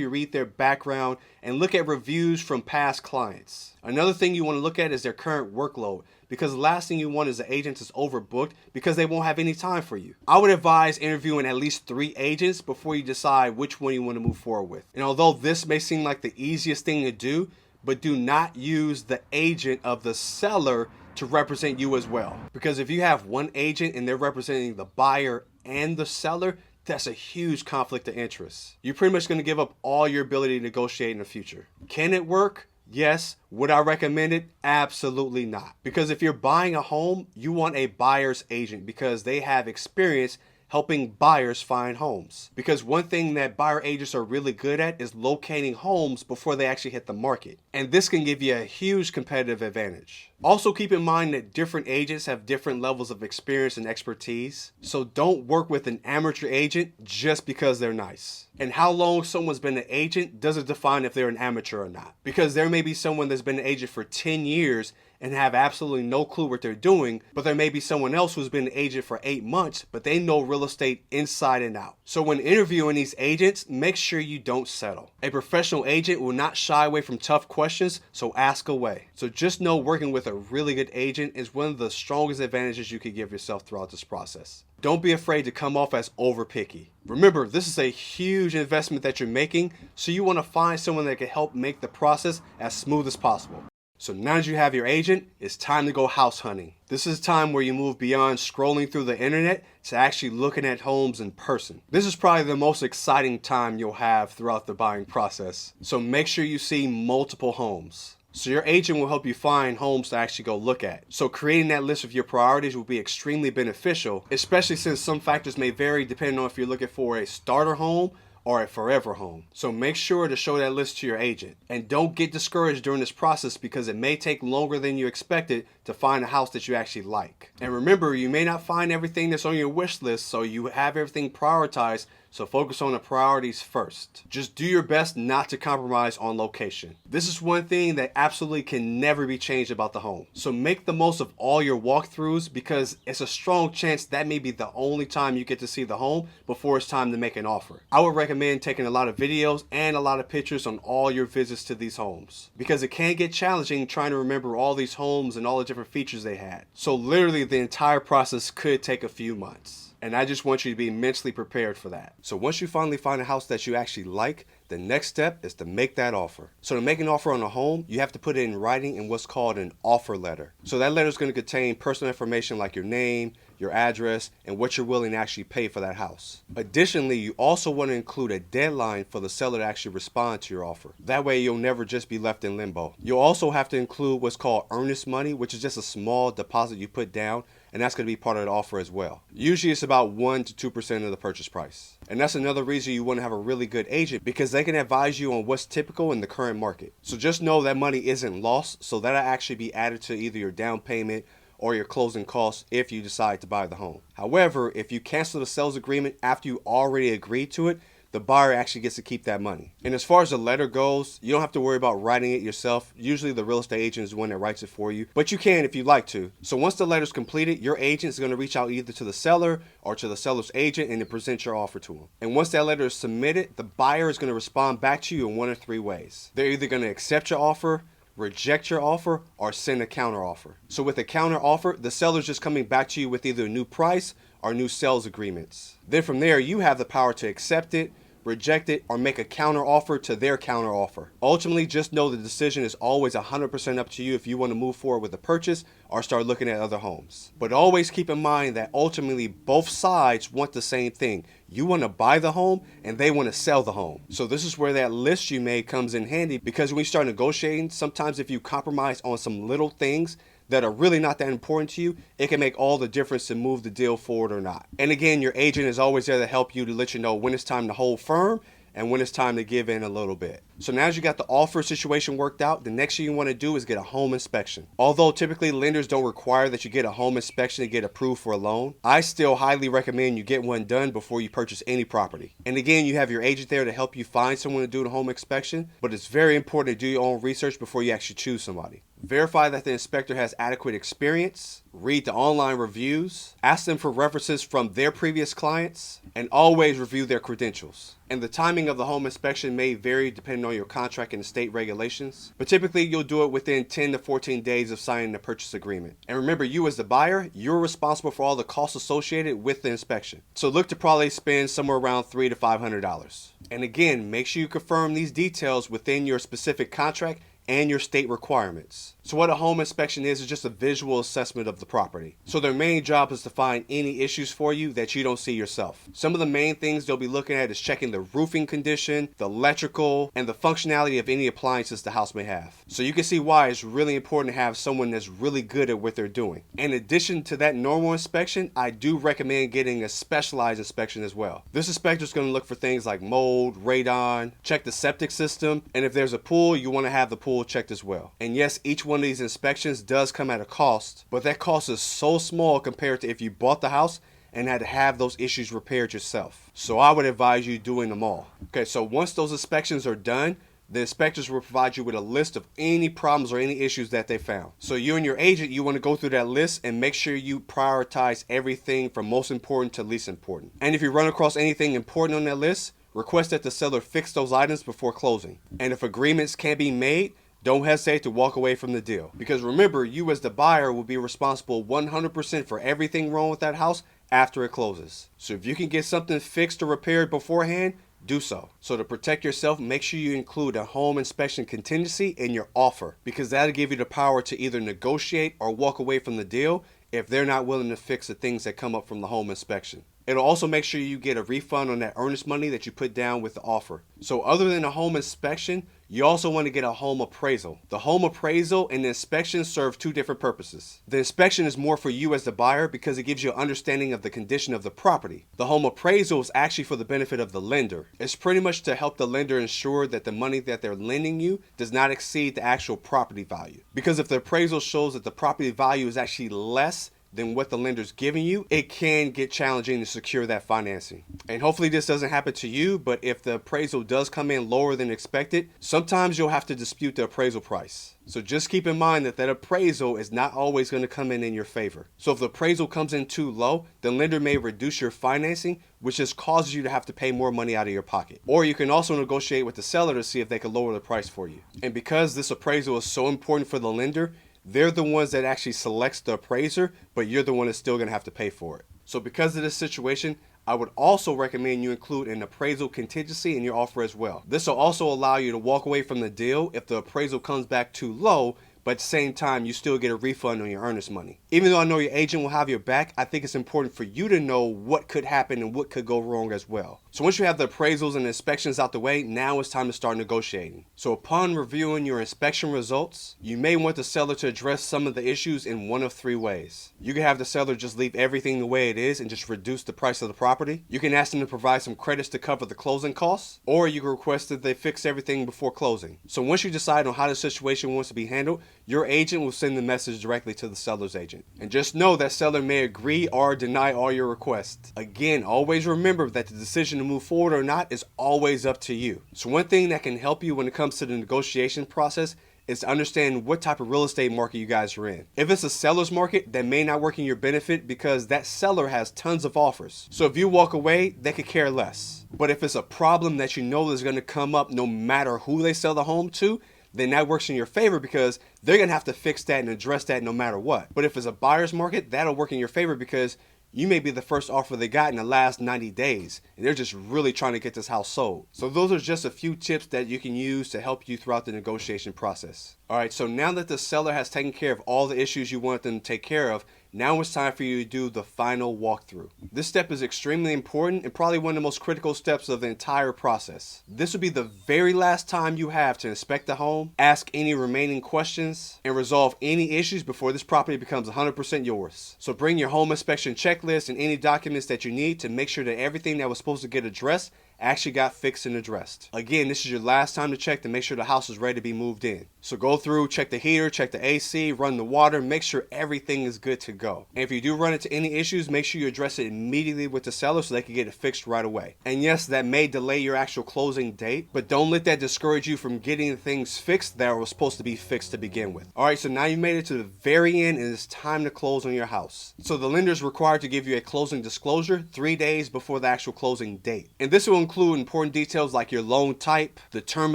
you read their background, and look at reviews from past clients. Another thing you want to look at is their current workload, because the last thing you want is the agent is overbooked because they won't have any time for you. I would advise interviewing at least 3 agents before you decide which one you want to move forward with. And although this may seem like the easiest thing to do, but do not use the agent of the seller to represent you as well. Because if you have one agent and they're representing the buyer and the seller, that's a huge conflict of interest. You're pretty much going to give up all your ability to negotiate in the future. Can it work? Yes. Would I recommend it? Absolutely not. Because if you're buying a home, you want a buyer's agent because they have experience helping buyers find homes. Because one thing that buyer agents are really good at is locating homes before they actually hit the market. And this can give you a huge competitive advantage. Also keep in mind that different agents have different levels of experience and expertise. So don't work with an amateur agent just because they're nice. And how long someone's been an agent doesn't define if they're an amateur or not. Because there may be someone that's been an agent for 10 years and have absolutely no clue what they're doing, but there may be someone else who's been an agent for 8 months, but they know real estate inside and out. So when interviewing these agents, make sure you don't settle. A professional agent will not shy away from tough questions, so ask away. So just know working with a really good agent is one of the strongest advantages you could give yourself throughout this process. Don't be afraid to come off as over picky. Remember, this is a huge investment that you're making, so you want to find someone that can help make the process as smooth as possible. So now that you have your agent, it's time to go house hunting. This is time where you move beyond scrolling through the internet to actually looking at homes in person. This is probably the most exciting time you'll have throughout the buying process. So make sure you see multiple homes. So your agent will help you find homes to actually go look at. So creating that list of your priorities will be extremely beneficial, especially since some factors may vary depending on if you're looking for a starter home or a forever home. So make sure to show that list to your agent. And don't get discouraged during this process because it may take longer than you expected to find a house that you actually like. And remember, you may not find everything that's on your wish list, so you have everything prioritized. So focus on the priorities first. Just do your best not to compromise on location. This is one thing that absolutely can never be changed about the home. So make the most of all your walkthroughs because it's a strong chance that may be the only time you get to see the home before it's time to make an offer. I would recommend taking a lot of videos and a lot of pictures on all your visits to these homes because it can get challenging trying to remember all these homes and all the different features they had. So literally the entire process could take a few months. And I just want you to be mentally prepared for that. So once you finally find a house that you actually like, the next step is to make that offer. So to make an offer on a home, you have to put it in writing in what's called an offer letter. So that letter is going to contain personal information like your name, your address, and what you're willing to actually pay for that house. Additionally, you also want to include a deadline for the seller to actually respond to your offer. That way you'll never just be left in limbo. You'll also have to include what's called earnest money, which is just a small deposit you put down, and that's going to be part of the offer as well. Usually it's about 1 to 2% of the purchase price. And that's another reason you want to have a really good agent because they can advise you on what's typical in the current market. So just know that money isn't lost, so that'll actually be added to either your down payment or your closing costs if you decide to buy the home. However, if you cancel the sales agreement after you already agreed to it, the buyer actually gets to keep that money. And as far as the letter goes, you don't have to worry about writing it yourself. Usually the real estate agent is the one that writes it for you, but you can if you'd like to. So once the letter's completed, your agent is going to reach out either to the seller or to the seller's agent and then present your offer to them. And once that letter is submitted, the buyer is going to respond back to you in 1 of 3 ways. They're either going to accept your offer, reject your offer, or send a counter offer. So with a counter offer, the seller's just coming back to you with either a new price or new sales agreements. Then from there, you have the power to accept it, reject it, or make a counter offer to their counter offer. Ultimately, just know the decision is always 100% up to you if you want to move forward with the purchase or start looking at other homes. But always keep in mind that ultimately both sides want the same thing. You want to buy the home and they want to sell the home. So this is where that list you made comes in handy because when you start negotiating, sometimes if you compromise on some little things that are really not that important to you, it can make all the difference to move the deal forward or not. And again, your agent is always there to help you to let you know when it's time to hold firm and when it's time to give in a little bit. So now as you got the offer situation worked out, the next thing you want to do is get a home inspection. Although typically lenders don't require that you get a home inspection to get approved for a loan, I still highly recommend you get one done before you purchase any property. And again, you have your agent there to help you find someone to do the home inspection, but it's very important to do your own research before you actually choose somebody. Verify that the inspector has adequate experience, read the online reviews, ask them for references from their previous clients, and always review their credentials. And the timing of the home inspection may vary depending on your contract and the state regulations, but typically you'll do it within 10 to 14 days of signing the purchase agreement. And remember, you as the buyer, you're responsible for all the costs associated with the inspection. So look to probably spend somewhere around $300 to $500. And again, make sure you confirm these details within your specific contract and your state requirements. So what a home inspection is just a visual assessment of the property. So their main job is to find any issues for you that you don't see yourself. Some of the main things they'll be looking at is checking the roofing condition, the electrical, and the functionality of any appliances the house may have. So you can see why it's really important to have someone that's really good at what they're doing. In addition to that normal inspection, I do recommend getting a specialized inspection as well. This inspector is going to look for things like mold, radon, check the septic system, and if there's a pool, you want to have the pool checked as well. And yes, each one of these inspections does come at a cost, but that cost is so small compared to if you bought the house and had to have those issues repaired yourself. So I would advise you doing them all. Okay, so once those inspections are done, the inspectors will provide you with a list of any problems or any issues that they found. So you and your agent, you want to go through that list and make sure you prioritize everything from most important to least important. And if you run across anything important on that list, request that the seller fix those items before closing. And if agreements can't be made, don't hesitate to walk away from the deal. Because remember, you as the buyer will be responsible 100% for everything wrong with that house after it closes. So if you can get something fixed or repaired beforehand, do so. So to protect yourself, make sure you include a home inspection contingency in your offer, because that'll give you the power to either negotiate or walk away from the deal if they're not willing to fix the things that come up from the home inspection. It'll also make sure you get a refund on that earnest money that you put down with the offer. So other than a home inspection, you also want to get a home appraisal. The home appraisal and the inspection serve two different purposes. The inspection is more for you as the buyer because it gives you an understanding of the condition of the property. The home appraisal is actually for the benefit of the lender. It's pretty much to help the lender ensure that the money that they're lending you does not exceed the actual property value. Because if the appraisal shows that the property value is actually less than what the lender's giving you, it can get challenging to secure that financing. And hopefully this doesn't happen to you, but if the appraisal does come in lower than expected, sometimes you'll have to dispute the appraisal price. So just keep in mind that appraisal is not always going to come in your favor. So if the appraisal comes in too low, the lender may reduce your financing, which just causes you to have to pay more money out of your pocket. Or you can also negotiate with the seller to see if they can lower the price for you. And because this appraisal is so important for the lender, they're the ones that actually selects the appraiser, but you're the one that's still going to have to pay for it. So because of this situation, I would also recommend you include an appraisal contingency in your offer as well. This will also allow you to walk away from the deal if the appraisal comes back too low, but at the same time, you still get a refund on your earnest money. Even though I know your agent will have your back, I think it's important for you to know what could happen and what could go wrong as well. So once you have the appraisals and inspections out the way, now it's time to start negotiating. So upon reviewing your inspection results, you may want the seller to address some of the issues in one of three ways. You can have the seller just leave everything the way it is and just reduce the price of the property. You can ask them to provide some credits to cover the closing costs, or you can request that they fix everything before closing. So once you decide on how the situation wants to be handled, your agent will send the message directly to the seller's agent. And just know that seller may agree or deny all your requests. Again, always remember that the decision to move forward or not is always up to you. So one thing that can help you when it comes to the negotiation process is to understand what type of real estate market you guys are in. If it's a seller's market, that may not work in your benefit because that seller has tons of offers. So if you walk away, they could care less. But if it's a problem that you know is going to come up no matter who they sell the home to, then that works in your favor because they're going to have to fix that and address that no matter what. But if it's a buyer's market, that'll work in your favor because you may be the first offer they got in the last 90 days, and they're just really trying to get this house sold. So those are just a few tips that you can use to help you throughout the negotiation process. All right, so now that the seller has taken care of all the issues you want them to take care of, now it's time for you to do the final walkthrough. This step is extremely important and probably one of the most critical steps of the entire process. This will be the very last time you have to inspect the home, ask any remaining questions, and resolve any issues before this property becomes 100% yours. So bring your home inspection checklist and any documents that you need to make sure that everything that was supposed to get addressed actually got fixed and addressed. Again, this is your last time to check to make sure the house is ready to be moved in. So go through, check the heater, check the AC, run the water, make sure everything is good to go. And if you do run into any issues, make sure you address it immediately with the seller so they can get it fixed right away. And yes, that may delay your actual closing date, but don't let that discourage you from getting the things fixed that were supposed to be fixed to begin with. All right, so now you made it to the very end and it's time to close on your house. So the lender is required to give you a closing disclosure 3 days before the actual closing date. And this will include important details like your loan type, the term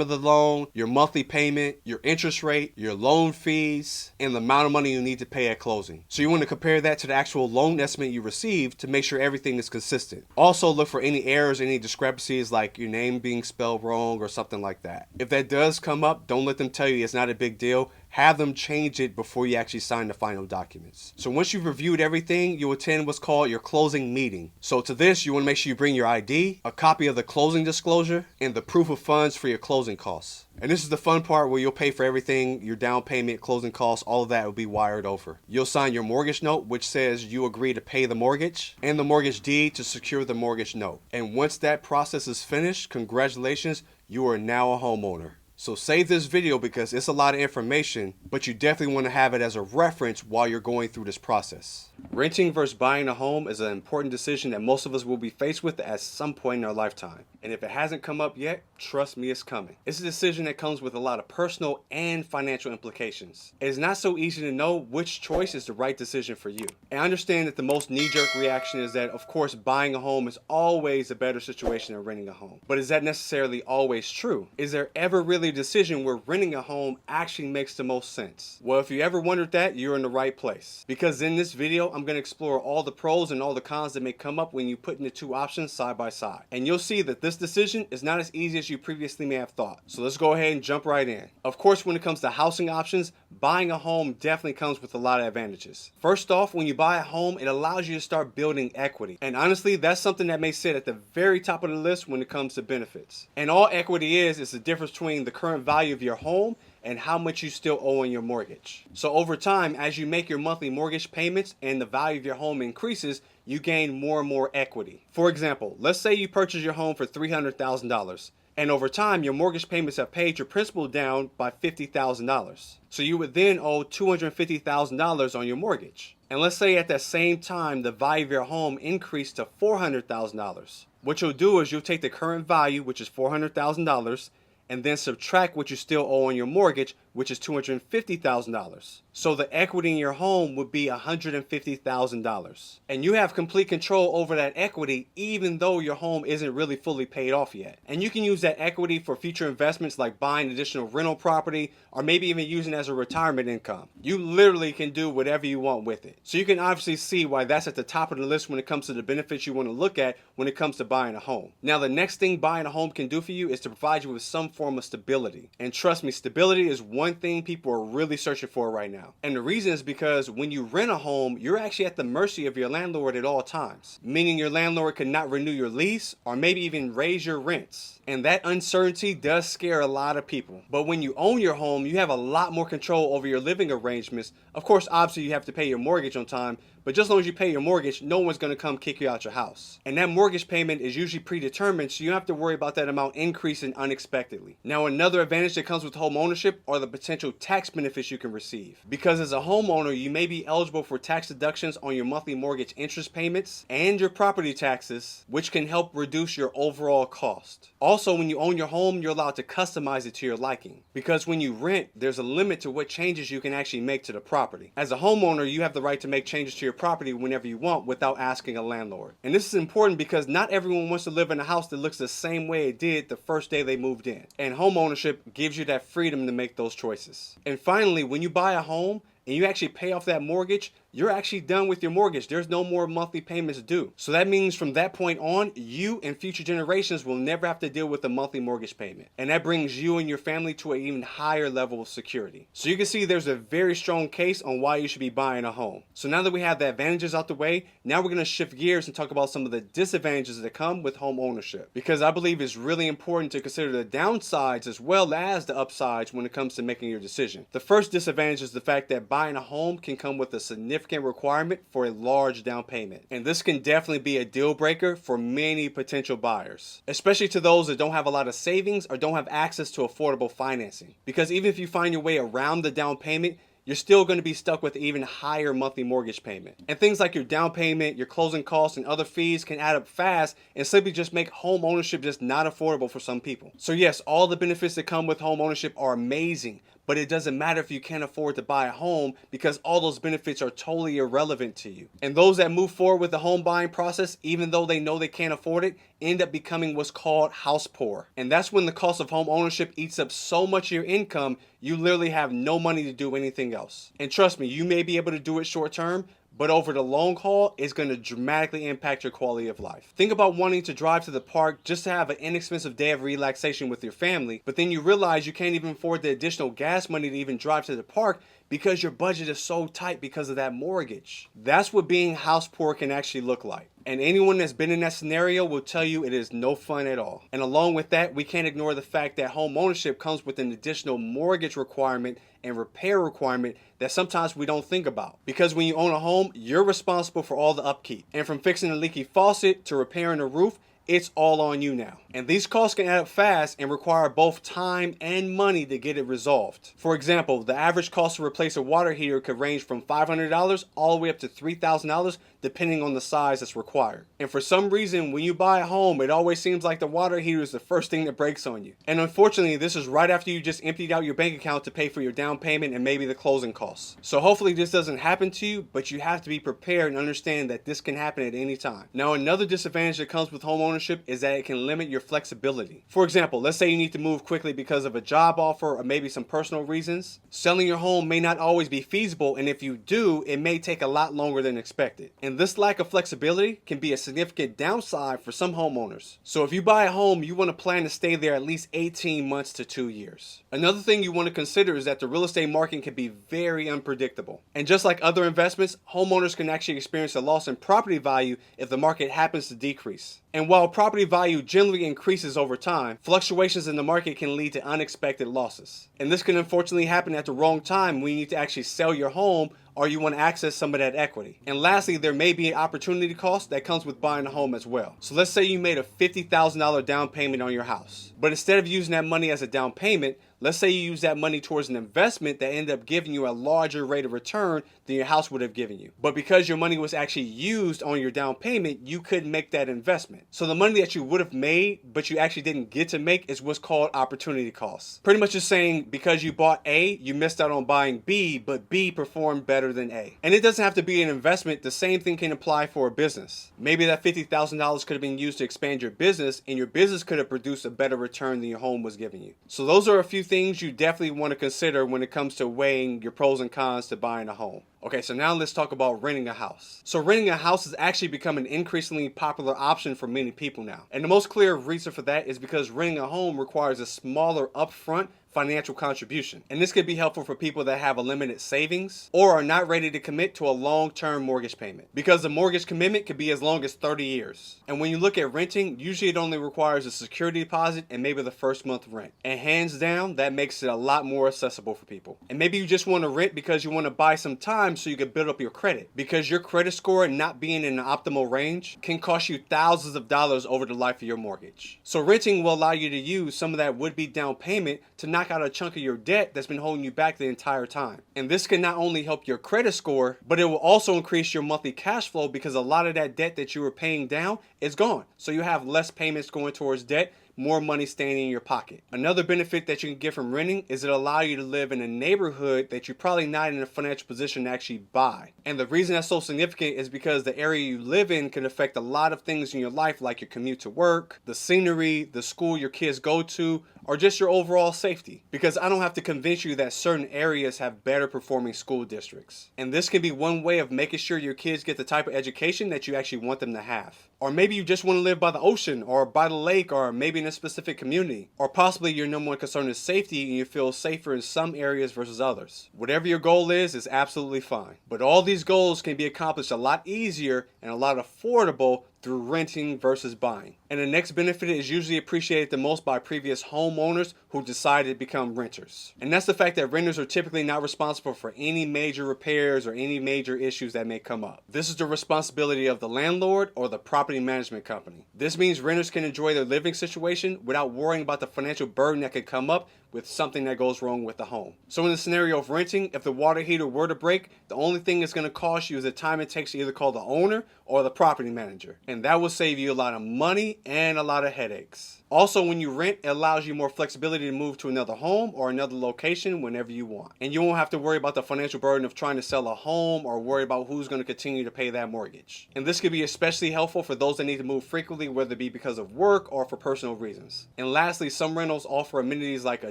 of the loan, your monthly payment, your interest rate, your loan fees, and the amount of money you need to pay at closing. So you want to compare that to the actual loan estimate you received to make sure everything is consistent. Also look for any errors, any discrepancies like your name being spelled wrong or something like that. If that does come up, don't let them tell you it's not a big deal. Have them change it before you actually sign the final documents. So once you've reviewed everything, you'll attend what's called your closing meeting. So to this, you want to make sure you bring your ID, a copy of the closing disclosure, and the proof of funds for your closing costs. And this is the fun part where you'll pay for everything, your down payment, closing costs, all of that will be wired over. You'll sign your mortgage note, which says you agree to pay the mortgage, and the mortgage deed to secure the mortgage note. And once that process is finished, congratulations, you are now a homeowner. So save this video because it's a lot of information, but you definitely want to have it as a reference while you're going through this process. Renting versus buying a home is an important decision that most of us will be faced with at some point in our lifetime. And if it hasn't come up yet, trust me, it's coming. It's a decision that comes with a lot of personal and financial implications. It is not so easy to know which choice is the right decision for you. And I understand that the most knee-jerk reaction is that, of course, buying a home is always a better situation than renting a home. But is that necessarily always true? Is there ever really a decision where renting a home actually makes the most sense? Well, if you ever wondered that, you're in the right place. Because in this video, I'm going to explore all the pros and all the cons that may come up when you put in the two options side by side. And you'll see that this decision is not as easy as you previously may have thought. So let's go ahead and jump right in. Of course, when it comes to housing options, buying a home definitely comes with a lot of advantages. First off, when you buy a home, it allows you to start building equity. And honestly, that's something that may sit at the very top of the list when it comes to benefits. And all equity is the difference between the current value of your home and how much you still owe on your mortgage. So over time, as you make your monthly mortgage payments and the value of your home increases, you gain more and more equity. For example, let's say you purchase your home for $300,000. And over time, your mortgage payments have paid your principal down by $50,000. So you would then owe $250,000 on your mortgage. And let's say at that same time, the value of your home increased to $400,000. What you'll do is you'll take the current value, which is $400,000, and then subtract what you still owe on your mortgage, which is $250,000. So the equity in your home would be $150,000. And you have complete control over that equity even though your home isn't really fully paid off yet. And you can use that equity for future investments like buying additional rental property or maybe even using it as a retirement income. You literally can do whatever you want with it. So you can obviously see why that's at the top of the list when it comes to the benefits you want to look at when it comes to buying a home. Now the next thing buying a home can do for you is to provide you with some form of stability. And trust me, stability is one thing people are really searching for right now. And the reason is because when you rent a home, you're actually at the mercy of your landlord at all times, meaning your landlord could not renew your lease or maybe even raise your rents. And that uncertainty does scare a lot of people. But when you own your home, you have a lot more control over your living arrangements. Of course, obviously you have to pay your mortgage on time, but just as long as you pay your mortgage, no one's going to come kick you out your house. And that mortgage payment is usually predetermined, so you don't have to worry about that amount increasing unexpectedly. Now, another advantage that comes with home ownership are the potential tax benefits you can receive. Because as a homeowner, you may be eligible for tax deductions on your monthly mortgage interest payments and your property taxes, which can help reduce your overall cost. Also, when you own your home, you're allowed to customize it to your liking. Because when you rent, there's a limit to what changes you can actually make to the property. As a homeowner, you have the right to make changes to your property whenever you want without asking a landlord. And this is important because not everyone wants to live in a house that looks the same way it did the first day they moved in. And home ownership gives you that freedom to make those choices. And finally, when you buy a home and you actually pay off that mortgage, you're actually done with your mortgage. There's no more monthly payments due. So that means from that point on, you and future generations will never have to deal with a monthly mortgage payment. And that brings you and your family to an even higher level of security. So you can see there's a very strong case on why you should be buying a home. So now that we have the advantages out the way, now we're going to shift gears and talk about some of the disadvantages that come with home ownership. Because I believe it's really important to consider the downsides as well as the upsides when it comes to making your decision. The first disadvantage is the fact that buying a home can come with a significant significant requirement for a large down payment. And this can definitely be a deal breaker for many potential buyers, especially to those that don't have a lot of savings or don't have access to affordable financing. Because even if you find your way around the down payment, you're still going to be stuck with an even higher monthly mortgage payment. And things like your down payment, your closing costs, and other fees can add up fast and simply just make home ownership just not affordable for some people. So yes, all the benefits that come with home ownership are amazing, but it doesn't matter if you can't afford to buy a home because all those benefits are totally irrelevant to you. And those that move forward with the home buying process, even though they know they can't afford it, end up becoming what's called house poor. And that's when the cost of home ownership eats up so much of your income, you literally have no money to do anything else. And trust me, you may be able to do it short term, but over the long haul, it's going to dramatically impact your quality of life. Think about wanting to drive to the park just to have an inexpensive day of relaxation with your family, but then you realize you can't even afford the additional gas money to even drive to the park because your budget is so tight because of that mortgage. That's what being house poor can actually look like. And anyone that's been in that scenario will tell you it is no fun at all. And along with that, we can't ignore the fact that home ownership comes with an additional mortgage requirement and repair requirement that sometimes we don't think about. Because when you own a home, you're responsible for all the upkeep. And from fixing a leaky faucet to repairing a roof, it's all on you now. And these costs can add up fast and require both time and money to get it resolved. For example, the average cost to replace a water heater could range from $500 all the way up to $3,000 depending on the size that's required. And for some reason, when you buy a home, it always seems like the water heater is the first thing that breaks on you. And unfortunately, this is right after you just emptied out your bank account to pay for your down payment and maybe the closing costs. So hopefully this doesn't happen to you, but you have to be prepared and understand that this can happen at any time. Now, another disadvantage that comes with home ownership is that it can limit your flexibility. For example, let's say you need to move quickly because of a job offer or maybe some personal reasons. Selling your home may not always be feasible, and if you do, it may take a lot longer than expected. And this lack of flexibility can be a significant downside for some homeowners. So if you buy a home, you want to plan to stay there at least 18 months to 2 years. Another thing you want to consider is that the real estate market can be very unpredictable. And just like other investments, homeowners can actually experience a loss in property value if the market happens to decrease. And while property value generally increases over time, fluctuations in the market can lead to unexpected losses. And this can unfortunately happen at the wrong time when you need to actually sell your home or you want to access some of that equity. And lastly, there may be an opportunity cost that comes with buying a home as well. So let's say you made a $50,000 down payment on your house, but instead of using that money as a down payment, let's say you use that money towards an investment that ended up giving you a larger rate of return than your house would have given you. But because your money was actually used on your down payment, you couldn't make that investment. So the money that you would have made, but you actually didn't get to make is what's called opportunity costs. Pretty much just saying because you bought A, you missed out on buying B, but B performed better than A. And it doesn't have to be an investment. The same thing can apply for a business. Maybe that $50,000 could have been used to expand your business, and your business could have produced a better return than your home was giving you. So those are a few things you definitely want to consider when it comes to weighing your pros and cons to buying a home. Okay, so now let's talk about renting a house. So renting a house has actually become an increasingly popular option for many people now. And the most clear reason for that is because renting a home requires a smaller upfront financial contribution. And this could be helpful for people that have a limited savings or are not ready to commit to a long-term mortgage payment, because the mortgage commitment could be as long as 30 years. And when you look at renting, usually it only requires a security deposit and maybe the first month rent. And hands down, that makes it a lot more accessible for people. And maybe you just want to rent because you want to buy some time so you can build up your credit, because your credit score not being in the optimal range can cost you thousands of dollars over the life of your mortgage. So renting will allow you to use some of that would-be down payment to knock out a chunk of your debt that's been holding you back the entire time. And this can not only help your credit score, but it will also increase your monthly cash flow, because a lot of that debt that you were paying down is gone. So you have less payments going towards debt, more money staying in your pocket. Another benefit that you can get from renting is it allows you to live in a neighborhood that you're probably not in a financial position to actually buy. And the reason that's so significant is because the area you live in can affect a lot of things in your life, like your commute to work, the scenery, the school your kids go to, or just your overall safety. Because I don't have to convince you that certain areas have better performing school districts. And this can be one way of making sure your kids get the type of education that you actually want them to have. Or maybe you just want to live by the ocean or by the lake, or maybe in a specific community. Or possibly your number one concern is safety and you feel safer in some areas versus others. Whatever your goal is absolutely fine. But all these goals can be accomplished a lot easier and a lot affordable through renting versus buying. And the next benefit is usually appreciated the most by previous homeowners who decided to become renters. And that's the fact that renters are typically not responsible for any major repairs or any major issues that may come up. This is the responsibility of the landlord or the property management company. This means renters can enjoy their living situation without worrying about the financial burden that could come up with something that goes wrong with the home. So in the scenario of renting, if the water heater were to break, the only thing it's going to cost you is the time it takes to either call the owner or the property manager. And that will save you a lot of money and a lot of headaches. Also, when you rent, it allows you more flexibility to move to another home or another location whenever you want. And you won't have to worry about the financial burden of trying to sell a home or worry about who's going to continue to pay that mortgage. And this could be especially helpful for those that need to move frequently, whether it be because of work or for personal reasons. And lastly, some rentals offer amenities like a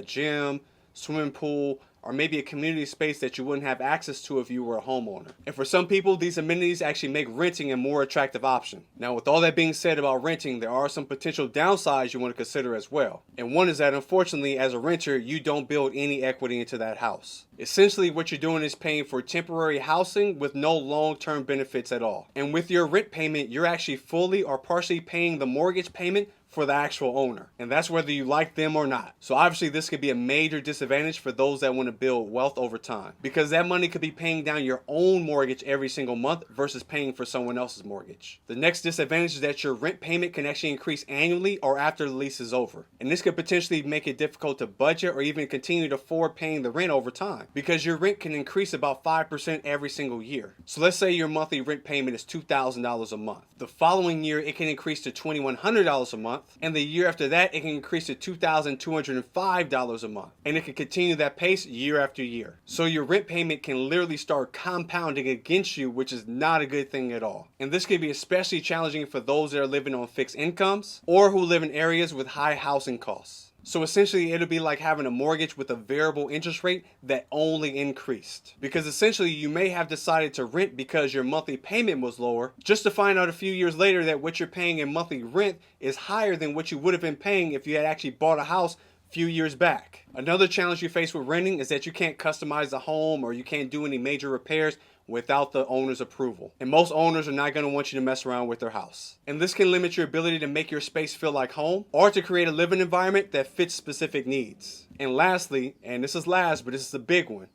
gym, swimming pool, or maybe a community space that you wouldn't have access to if you were a homeowner. And for some people, these amenities actually make renting a more attractive option. Now, with all that being said about renting, there are some potential downsides you want to consider as well. And one is that unfortunately, as a renter, you don't build any equity into that house. Essentially, what you're doing is paying for temporary housing with no long-term benefits at all. And with your rent payment, you're actually fully or partially paying the mortgage payment for the actual owner, and that's whether you like them or not. So obviously this could be a major disadvantage for those that want to build wealth over time, because that money could be paying down your own mortgage every single month versus paying for someone else's mortgage. The next disadvantage is that your rent payment can actually increase annually or after the lease is over, and this could potentially make it difficult to budget or even continue to afford paying the rent over time, because your rent can increase about 5% every single year. So let's say your monthly rent payment is $2,000 a month. The following year it can increase to $2,100 a month, and the year after that it can increase to $2,205 a month, and it can continue that pace year after year. So your rent payment can literally start compounding against you, which is not a good thing at all. And this can be especially challenging for those that are living on fixed incomes or who live in areas with high housing costs. So essentially it'll be like having a mortgage with a variable interest rate that only increased. Because essentially you may have decided to rent because your monthly payment was lower, just to find out a few years later that what you're paying in monthly rent is higher than what you would have been paying if you had actually bought a house few years back. Another challenge you face with renting is that you can't customize the home or you can't do any major repairs without the owner's approval. And most owners are not going to want you to mess around with their house. And this can limit your ability to make your space feel like home or to create a living environment that fits specific needs. And lastly, and this is last, but this is a big one,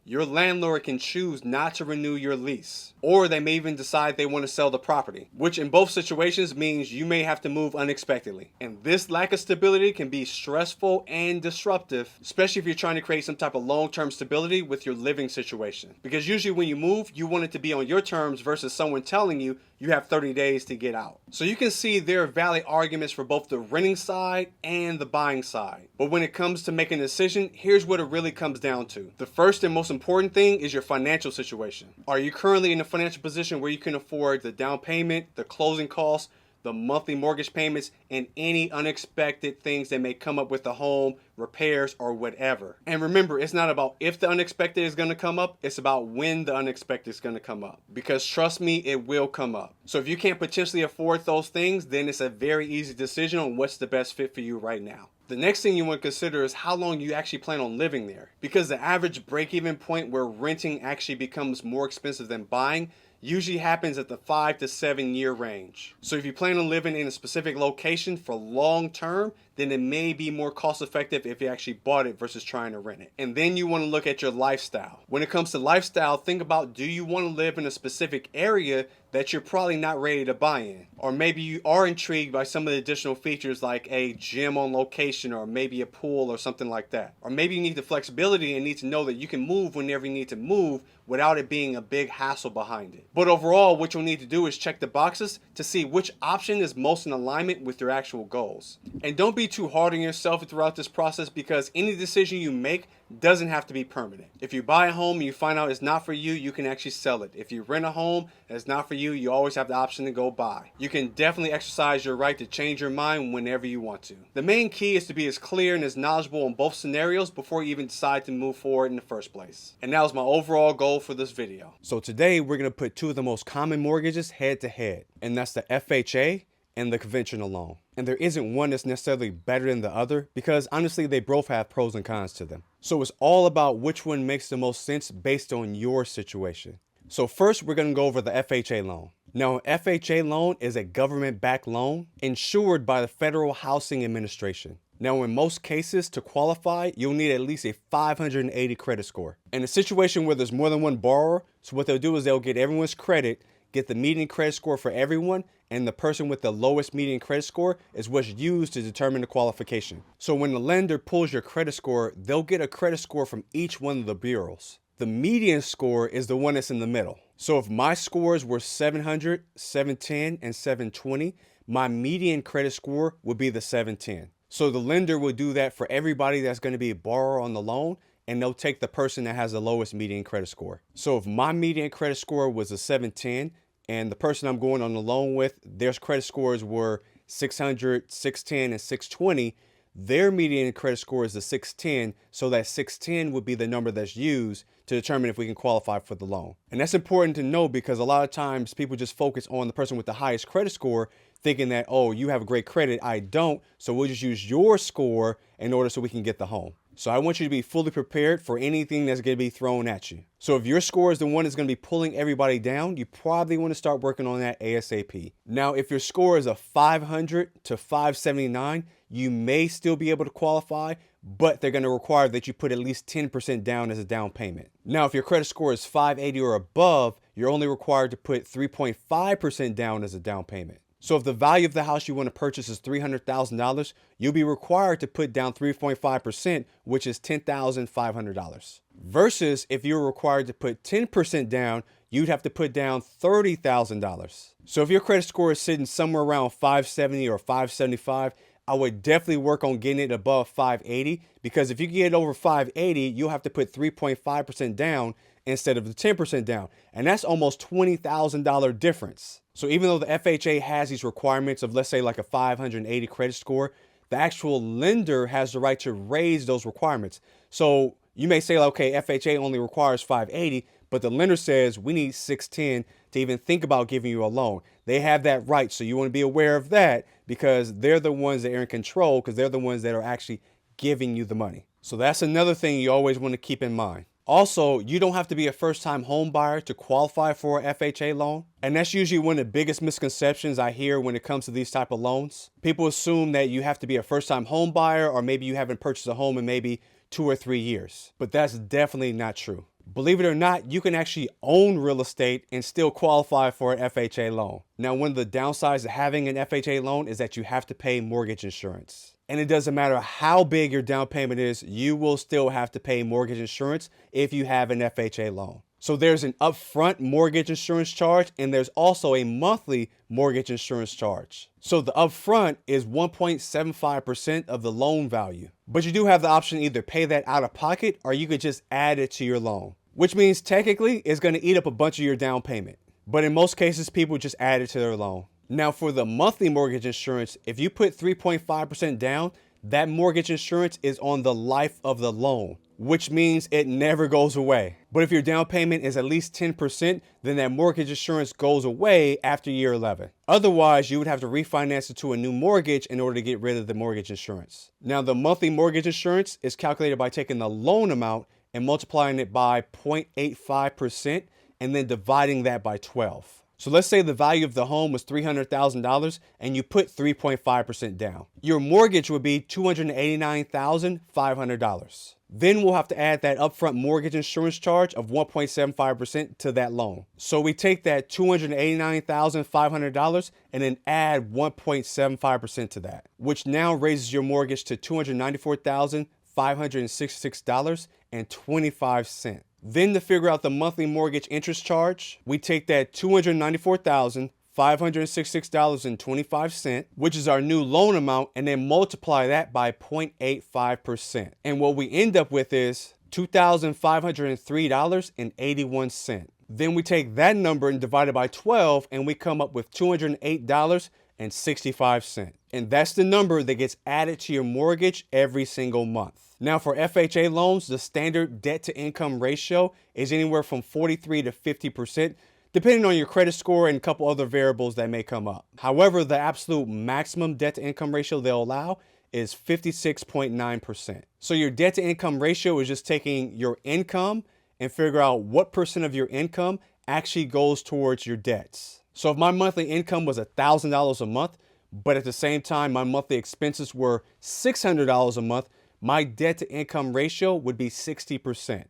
your landlord can choose not to renew your lease, or they may even decide they want to sell the property, which in both situations means you may have to move unexpectedly. And this lack of stability can be stressful and disruptive, especially if you're trying to create some type of long-term stability with your living situation. Because usually when you move, you want it to be on your terms versus someone telling you you have 30 days to get out. So you can see there are valid arguments for both the renting side and the buying side. But when it comes to making a decision, here's what it really comes down to. The first and most important thing is your financial situation. Are you currently in a financial position where you can afford the down payment, the closing costs, the monthly mortgage payments, and any unexpected things that may come up with the home, repairs, or whatever? And remember, it's not about if the unexpected is going to come up, it's about when the unexpected is going to come up. Because trust me, it will come up. So if you can't potentially afford those things, then it's a very easy decision on what's the best fit for you right now. The next thing you want to consider is how long you actually plan on living there. Because the average break-even point where renting actually becomes more expensive than buying usually happens at the 5 to 7 year range. So if you plan on living in a specific location for long term, then it may be more cost effective if you actually bought it versus trying to rent it. And then you want to look at your lifestyle. When it comes to lifestyle, think about, do you want to live in a specific area that you're probably not ready to buy in? Or maybe you are intrigued by some of the additional features like a gym on location or maybe a pool or something like that. Or maybe you need the flexibility and need to know that you can move whenever you need to move without it being a big hassle behind it. But overall, what you'll need to do is check the boxes to see which option is most in alignment with your actual goals. And don't be too hard on yourself throughout this process, because any decision you make doesn't have to be permanent. If you buy a home and you find out it's not for you, you can actually sell it. If you rent a home and it's not for you, you always have the option to go buy. You can definitely exercise your right to change your mind whenever you want to. The main key is to be as clear and as knowledgeable in both scenarios before you even decide to move forward in the first place. And that was my overall goal for this video. So today we're going to put two of the most common mortgages head to head, and that's the FHA and the conventional loan. And there isn't one that's necessarily better than the other, because honestly they both have pros and cons to them. So it's all about which one makes the most sense based on your situation. So first we're going to go over the FHA loan. Now, an FHA loan is a government-backed loan insured by the Federal Housing Administration. Now, in most cases, to qualify, you'll need at least a 580 credit score. In a situation where there's more than one borrower, so what they'll do is they'll get everyone's credit, get the median credit score for everyone, and the person with the lowest median credit score is what's used to determine the qualification. So when the lender pulls your credit score, they'll get a credit score from each one of the bureaus. The median score is the one that's in the middle. So if my scores were 700, 710, and 720, my median credit score would be the 710. So the lender will do that for everybody that's going to be a borrower on the loan, and they'll take the person that has the lowest median credit score. So if my median credit score was a 710, and the person I'm going on the loan with, their credit scores were 600, 610, and 620, their median credit score is a 610, so that 610 would be the number that's used to determine if we can qualify for the loan. And that's important to know because a lot of times people just focus on the person with the highest credit score, thinking that, oh, you have great credit, I don't, so we'll just use your score in order so we can get the home. So I want you to be fully prepared for anything that's going to be thrown at you. So if your score is the one that's going to be pulling everybody down, you probably want to start working on that ASAP. Now, if your score is a 500 to 579, you may still be able to qualify, but they're going to require that you put at least 10% down as a down payment. Now, if your credit score is 580 or above, you're only required to put 3.5% down as a down payment. So if the value of the house you want to purchase is $300,000, you'll be required to put down 3.5%, which is $10,500. Versus if you're required to put 10% down, you'd have to put down $30,000. So if your credit score is sitting somewhere around 570 or 575, I would definitely work on getting it above 580, because if you get it over 580, you'll have to put 3.5% down instead of the 10% down. And that's almost $20,000 difference. So even though the FHA has these requirements of, let's say, like a 580 credit score, the actual lender has the right to raise those requirements. So you may say, okay, FHA only requires 580, but the lender says we need 610 to even think about giving you a loan. They have that right. So you want to be aware of that because they're the ones that are in control, because they're the ones that are actually giving you the money. So that's another thing you always want to keep in mind. Also, you don't have to be a first-time home buyer to qualify for an FHA loan. And that's usually one of the biggest misconceptions I hear when it comes to these type of loans. People assume that you have to be a first-time home buyer, or maybe you haven't purchased a home in maybe 2 or 3 years. But that's definitely not true. Believe it or not, you can actually own real estate and still qualify for an FHA loan. Now, one of the downsides of having an FHA loan is that you have to pay mortgage insurance. And it doesn't matter how big your down payment is, you will still have to pay mortgage insurance if you have an FHA loan. So there's an upfront mortgage insurance charge, and there's also a monthly mortgage insurance charge. So the upfront is 1.75% of the loan value. But you do have the option to either pay that out of pocket, or you could just add it to your loan, which means technically it's going to eat up a bunch of your down payment. But in most cases, people just add it to their loan. Now, for the monthly mortgage insurance, if you put 3.5% down, that mortgage insurance is on the life of the loan, which means it never goes away. But if your down payment is at least 10%, then that mortgage insurance goes away after year 11. Otherwise, you would have to refinance it to a new mortgage in order to get rid of the mortgage insurance. Now, the monthly mortgage insurance is calculated by taking the loan amount and multiplying it by 0.85% and then dividing that by 12. So let's say the value of the home was $300,000 and you put 3.5% down. Your mortgage would be $289,500. Then we'll have to add that upfront mortgage insurance charge of 1.75% to that loan. So we take that $289,500 and then add 1.75% to that, which now raises your mortgage to $294,566.25. Then to figure out the monthly mortgage interest charge, we take that $294,566.25, which is our new loan amount, and then multiply that by 0.85%. And what we end up with is $2,503.81. Then we take that number and divide it by 12, and we come up with $208.65. And that's the number that gets added to your mortgage every single month. Now, for FHA loans, the standard debt to income ratio is anywhere from 43 to 50%, depending on your credit score and a couple other variables that may come up. However, the absolute maximum debt to income ratio they'll allow is 56.9%. So your debt to income ratio is just taking your income and figure out what percent of your income actually goes towards your debts. So if my monthly income was $1,000 a month, but at the same time my monthly expenses were $600 a month, my debt to income ratio would be 60%,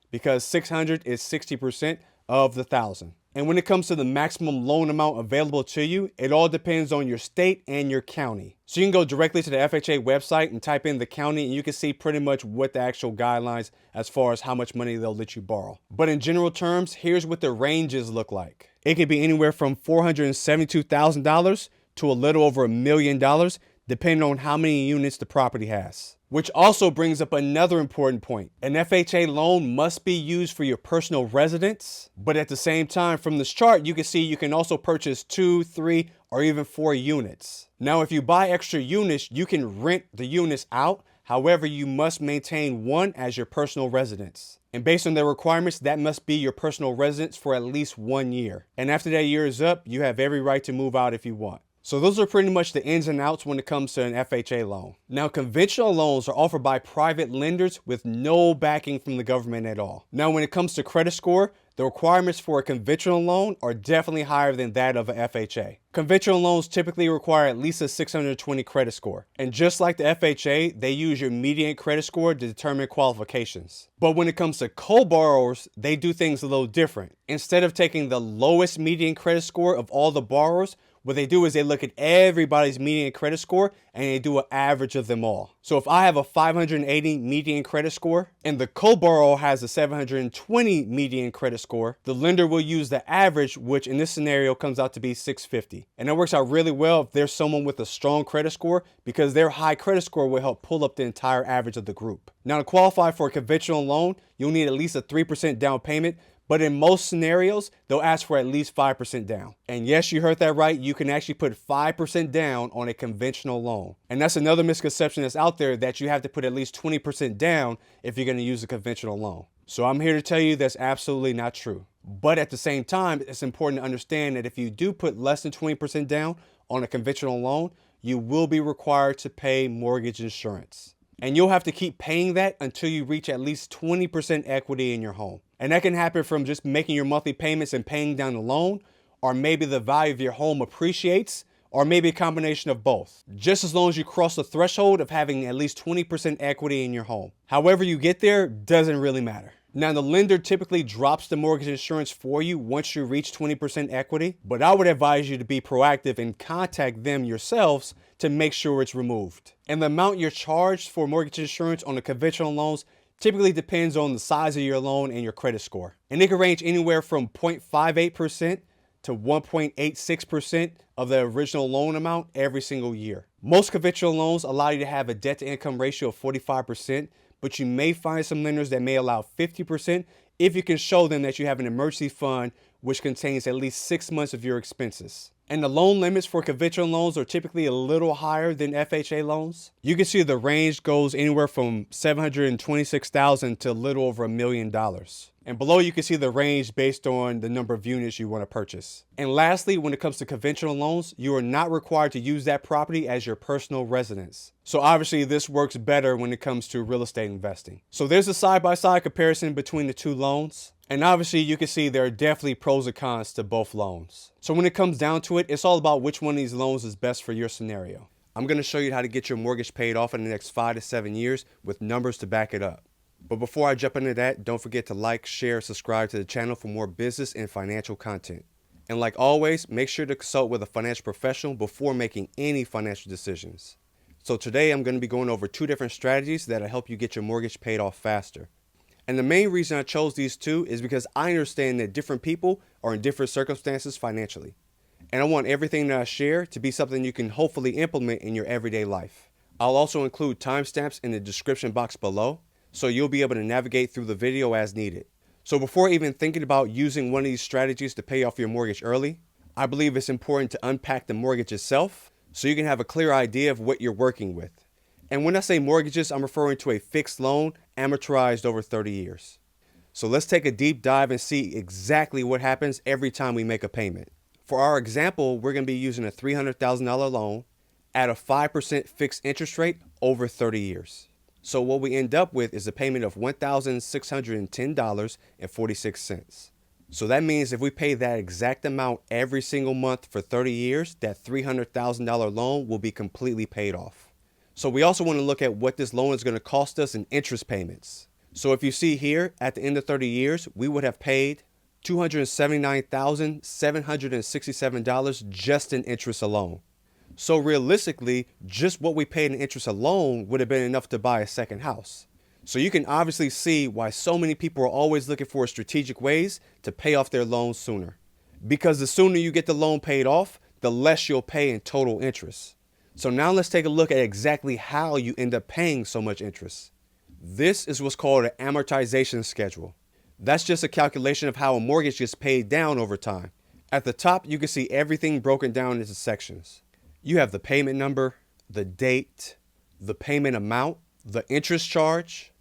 because 600 is 60% of the 1,000. And when it comes to the maximum loan amount available to you, it all depends on your state and your county. So you can go directly to the FHA website and type in the county, and you can see pretty much what the actual guidelines as far as how much money they'll let you borrow. But in general terms, here's what the ranges look like. It can be anywhere from $472,000 to a little over $1 million, depending on how many units the property has. Which also brings up another important point. An FHA loan must be used for your personal residence, but at the same time, from this chart, you can see you can also purchase 2, 3, or even 4 units. Now, if you buy extra units, you can rent the units out. However, you must maintain one as your personal residence. And based on the requirements, that must be your personal residence for at least 1 year. And after that year is up, you have every right to move out if you want. So those are pretty much the ins and outs when it comes to an FHA loan. Now, conventional loans are offered by private lenders with no backing from the government at all. Now, when it comes to credit score, the requirements for a conventional loan are definitely higher than that of an FHA. Conventional loans typically require at least a 620 credit score. And just like the FHA, they use your median credit score to determine qualifications. But when it comes to co-borrowers, they do things a little different. Instead of taking the lowest median credit score of all the borrowers, what they do is they look at everybody's median credit score and they do an average of them all. So if I have a 580 median credit score and the co-borrower has a 720 median credit score, the lender will use the average, which in this scenario comes out to be 650. And that works out really well if there's someone with a strong credit score, because their high credit score will help pull up the entire average of the group. Now, to qualify for a conventional loan, you'll need at least a 3% down payment. But in most scenarios, they'll ask for at least 5% down. And yes, you heard that right. You can actually put 5% down on a conventional loan. And that's another misconception that's out there, that you have to put at least 20% down if you're going to use a conventional loan. So I'm here to tell you that's absolutely not true. But at the same time, it's important to understand that if you do put less than 20% down on a conventional loan, you will be required to pay mortgage insurance. And you'll have to keep paying that until you reach at least 20% equity in your home. And that can happen from just making your monthly payments and paying down the loan, or maybe the value of your home appreciates, or maybe a combination of both. Just as long as you cross the threshold of having at least 20% equity in your home. However you get there doesn't really matter. Now, the lender typically drops the mortgage insurance for you once you reach 20% equity, but I would advise you to be proactive and contact them yourselves to make sure it's removed. And the amount you're charged for mortgage insurance on the conventional loans typically depends on the size of your loan and your credit score. And it can range anywhere from 0.58% to 1.86% of the original loan amount every single year. Most conventional loans allow you to have a debt to income ratio of 45%, but you may find some lenders that may allow 50% if you can show them that you have an emergency fund which contains at least 6 months of your expenses. And the loan limits for conventional loans are typically a little higher than FHA loans. You can see the range goes anywhere from $726,000 to a little over $1 million. And below you can see the range based on the number of units you want to purchase. And lastly, when it comes to conventional loans, you are not required to use that property as your personal residence. So obviously this works better when it comes to real estate investing. So there's a side-by-side comparison between the two loans. And obviously you can see there are definitely pros and cons to both loans. So when it comes down to it, it's all about which one of these loans is best for your scenario. I'm going to show you how to get your mortgage paid off in the next 5 to 7 years with numbers to back it up. But before I jump into that, don't forget to like, share, subscribe to the channel for more business and financial content. And like always, make sure to consult with a financial professional before making any financial decisions. So today I'm going to be going over 2 different strategies that'll help you get your mortgage paid off faster. And the main reason I chose these 2 is because I understand that different people are in different circumstances financially. And I want everything that I share to be something you can hopefully implement in your everyday life. I'll also include timestamps in the description box below, so you'll be able to navigate through the video as needed. So before even thinking about using one of these strategies to pay off your mortgage early, I believe it's important to unpack the mortgage itself so you can have a clear idea of what you're working with. And when I say mortgages, I'm referring to a fixed loan amortized over 30 years. So let's take a deep dive and see exactly what happens every time we make a payment. For our example, we're going to be using a $300,000 loan at a 5% fixed interest rate over 30 years. So what we end up with is a payment of $1,610.46. So that means if we pay that exact amount every single month for 30 years, that $300,000 loan will be completely paid off. So we also want to look at what this loan is going to cost us in interest payments. So if you see here, at the end of 30 years, we would have paid $279,767 just in interest alone. So realistically, just what we paid in interest alone would have been enough to buy a second house. So you can obviously see why so many people are always looking for strategic ways to pay off their loans sooner. Because the sooner you get the loan paid off, the less you'll pay in total interest. So now let's take a look at exactly how you end up paying so much interest. This is what's called an amortization schedule. That's just a calculation of how a mortgage gets paid down over time. At the top, you can see everything broken down into sections. You have the payment number, the date, the payment amount, the interest charge,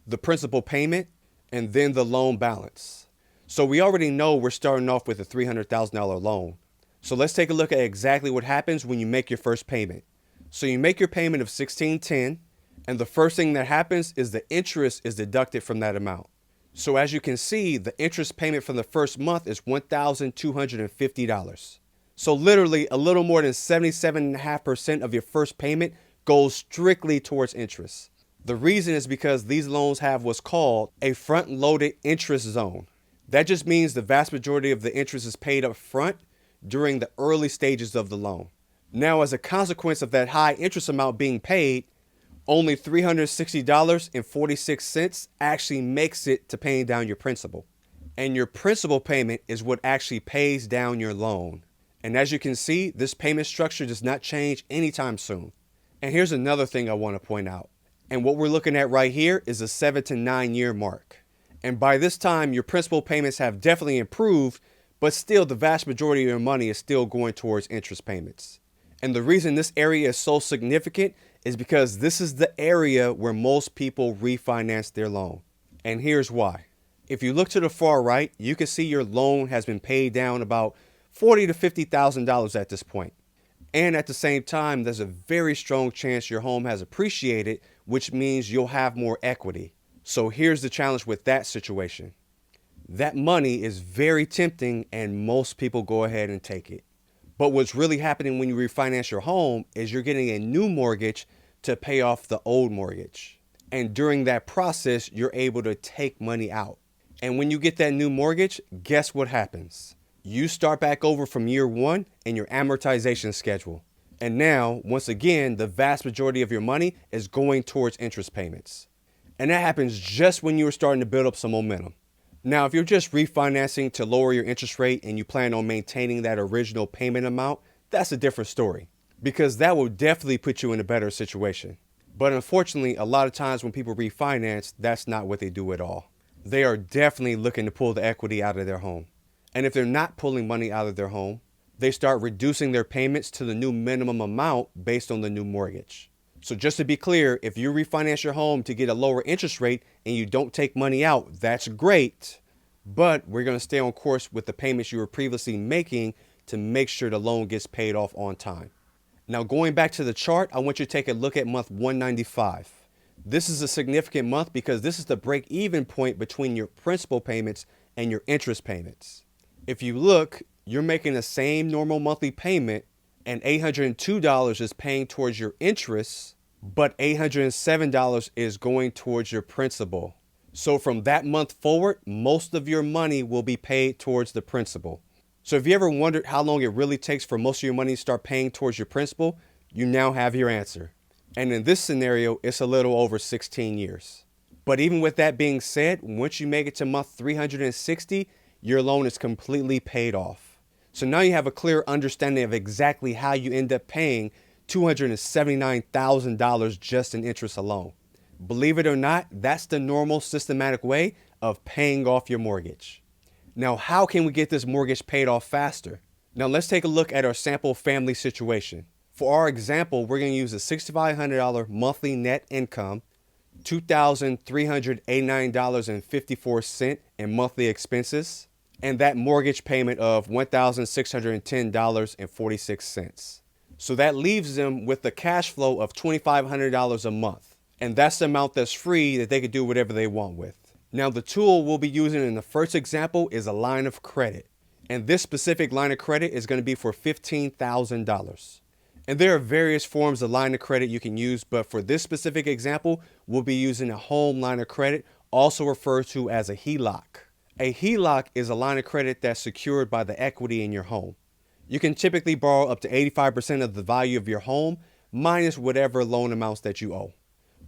the principal payment, and then the loan balance. So we already know we're starting off with a $300,000 loan. So let's take a look at exactly what happens when you make your first payment. So you make your payment of $1,610, and the first thing that happens is the interest is deducted from that amount. So as you can see, the interest payment from the first month is $1,250. So literally a little more than 77.5% of your first payment goes strictly towards interest. The reason is because these loans have what's called a front-loaded interest zone. That just means the vast majority of the interest is paid up front during the early stages of the loan. Now, as a consequence of that high interest amount being paid, only $360.46 actually makes it to paying down your principal. And your principal payment is what actually pays down your loan. And as you can see, this payment structure does not change anytime soon. And here's another thing I want to point out. And what we're looking at right here is a 7 to 9 year mark. And by this time, your principal payments have definitely improved, but still the vast majority of your money is still going towards interest payments. And the reason this area is so significant is because this is the area where most people refinance their loan. And here's why. If you look to the far right, you can see your loan has been paid down about $40,000 to $50,000 at this point. And at the same time, there's a very strong chance your home has appreciated, which means you'll have more equity. So here's the challenge with that situation. That money is very tempting and most people go ahead and take it. But what's really happening when you refinance your home is you're getting a new mortgage to pay off the old mortgage. And during that process, you're able to take money out. And when you get that new mortgage, guess what happens? You start back over from year one in your amortization schedule. And now, once again, the vast majority of your money is going towards interest payments. And that happens just when you are starting to build up some momentum. Now, if you're just refinancing to lower your interest rate and you plan on maintaining that original payment amount, that's a different story, because that will definitely put you in a better situation. But unfortunately, a lot of times when people refinance, that's not what they do at all. They are definitely looking to pull the equity out of their home. And if they're not pulling money out of their home, they start reducing their payments to the new minimum amount based on the new mortgage. So just to be clear, if you refinance your home to get a lower interest rate and you don't take money out, that's great. But we're going to stay on course with the payments you were previously making to make sure the loan gets paid off on time. Now, going back to the chart, I want you to take a look at month 195. This is a significant month because this is the break-even point between your principal payments and your interest payments. If you look, you're making the same normal monthly payment and $802 is paying towards your interest, but $807 is going towards your principal. So from that month forward, most of your money will be paid towards the principal. So if you ever wondered how long it really takes for most of your money to start paying towards your principal, you now have your answer. And in this scenario, it's a little over 16 years. But even with that being said, once you make it to month 360, your loan is completely paid off. So now you have a clear understanding of exactly how you end up paying $279,000 just in interest alone. Believe it or not, that's the normal systematic way of paying off your mortgage. Now, how can we get this mortgage paid off faster? Now, let's take a look at our sample family situation. For our example, we're going to use a $6,500 monthly net income, $2,389.54 in monthly expenses, and that mortgage payment of $1,610.46. So that leaves them with the cash flow of $2,500 a month. And that's the amount that's free that they could do whatever they want with. Now the tool we'll be using in the first example is a line of credit. And this specific line of credit is going to be for $15,000. And there are various forms of line of credit you can use, but for this specific example, we'll be using a home line of credit, also referred to as a HELOC. A HELOC is a line of credit that's secured by the equity in your home. You can typically borrow up to 85% of the value of your home, minus whatever loan amounts that you owe.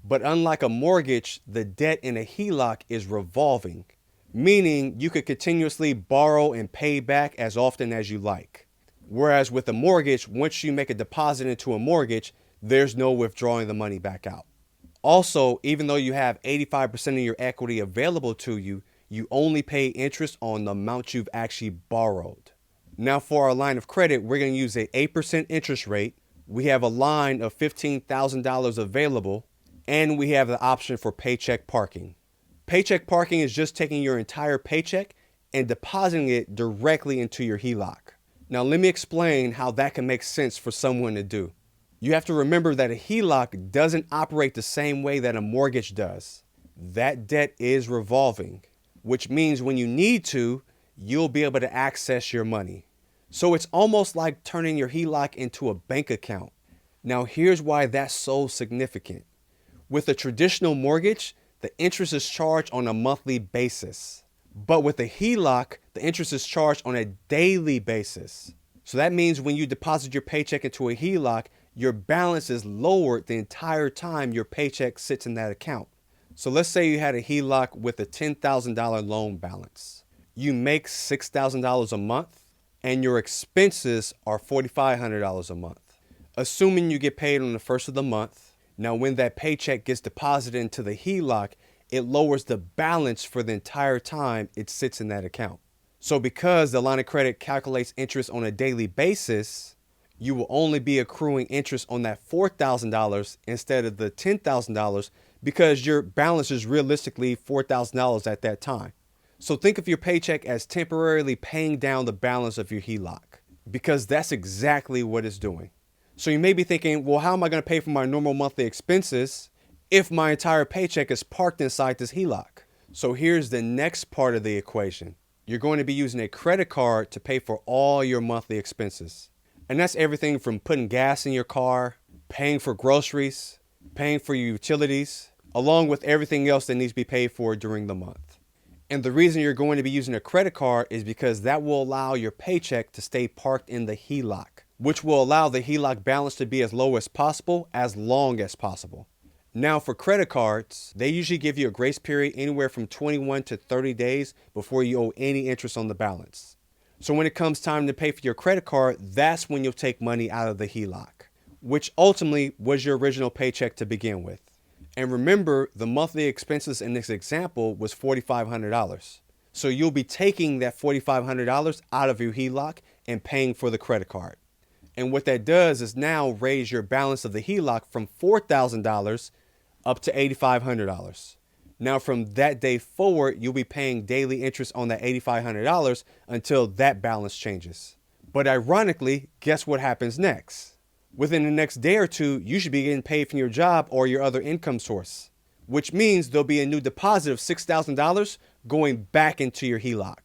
But unlike a mortgage, the debt in a HELOC is revolving, meaning you could continuously borrow and pay back as often as you like. Whereas with a mortgage, once you make a deposit into a mortgage, there's no withdrawing the money back out. Also, even though you have 85% of your equity available to you, you only pay interest on the amount you've actually borrowed. Now for our line of credit, we're going to use an 8% interest rate. We have a line of $15,000 available, and we have the option for paycheck parking. Paycheck parking is just taking your entire paycheck and depositing it directly into your HELOC. Now let me explain how that can make sense for someone to do. You have to remember that a HELOC doesn't operate the same way that a mortgage does. That debt is revolving, which means when you need to, you'll be able to access your money. So it's almost like turning your HELOC into a bank account. Now here's why that's so significant. With a traditional mortgage, the interest is charged on a monthly basis. But with a HELOC, the interest is charged on a daily basis. So that means when you deposit your paycheck into a HELOC, your balance is lowered the entire time your paycheck sits in that account. So let's say you had a HELOC with a $10,000 loan balance. You make $6,000 a month and your expenses are $4,500 a month. Assuming you get paid on the first of the month, now when that paycheck gets deposited into the HELOC, it lowers the balance for the entire time it sits in that account. So because the line of credit calculates interest on a daily basis, you will only be accruing interest on that $4,000 instead of the $10,000 because your balance is realistically $4,000 at that time. So think of your paycheck as temporarily paying down the balance of your HELOC, because that's exactly what it's doing. So you may be thinking, well, how am I going to pay for my normal monthly expenses if my entire paycheck is parked inside this HELOC? So here's the next part of the equation. You're going to be using a credit card to pay for all your monthly expenses. And that's everything from putting gas in your car, paying for groceries, paying for your utilities, along with everything else that needs to be paid for during the month. And the reason you're going to be using a credit card is because that will allow your paycheck to stay parked in the HELOC, which will allow the HELOC balance to be as low as possible, as long as possible. Now for credit cards, they usually give you a grace period anywhere from 21 to 30 days before you owe any interest on the balance. So when it comes time to pay for your credit card, that's when you'll take money out of the HELOC, which ultimately was your original paycheck to begin with. And remember, the monthly expenses in this example was $4,500. So you'll be taking that $4,500 out of your HELOC and paying for the credit card. And what that does is now raise your balance of the HELOC from $4,000 up to $8,500. Now from that day forward, you'll be paying daily interest on that $8,500 until that balance changes. But ironically, guess what happens next? Within the next day or two, you should be getting paid from your job or your other income source, which means there'll be a new deposit of $6,000 going back into your HELOC.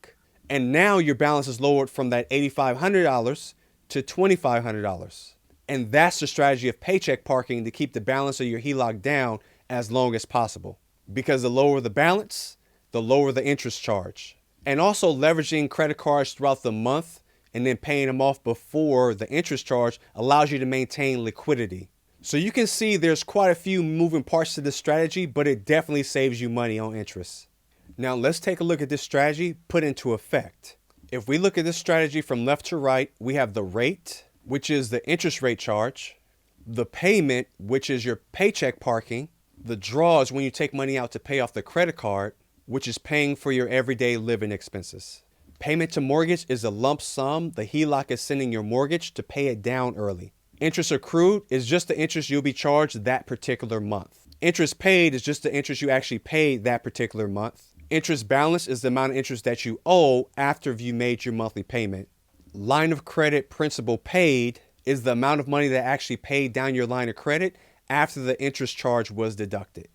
And now your balance is lowered from that $8,500 to $2,500. And that's the strategy of paycheck parking, to keep the balance of your HELOC down as long as possible. Because the lower the balance, the lower the interest charge. And also leveraging credit cards throughout the month and then paying them off before the interest charge allows you to maintain liquidity. So you can see there's quite a few moving parts to this strategy, but it definitely saves you money on interest. Now let's take a look at this strategy put into effect. If we look at this strategy from left to right, we have the rate, which is the interest rate charge, the payment, which is your paycheck parking, the draw is when you take money out to pay off the credit card, which is paying for your everyday living expenses. Payment to mortgage is a lump sum the HELOC is sending your mortgage to pay it down early. Interest accrued is just the interest you'll be charged that particular month. Interest paid is just the interest you actually paid that particular month. Interest balance is the amount of interest that you owe after you made your monthly payment. Line of credit principal paid is the amount of money that actually paid down your line of credit after the interest charge was deducted.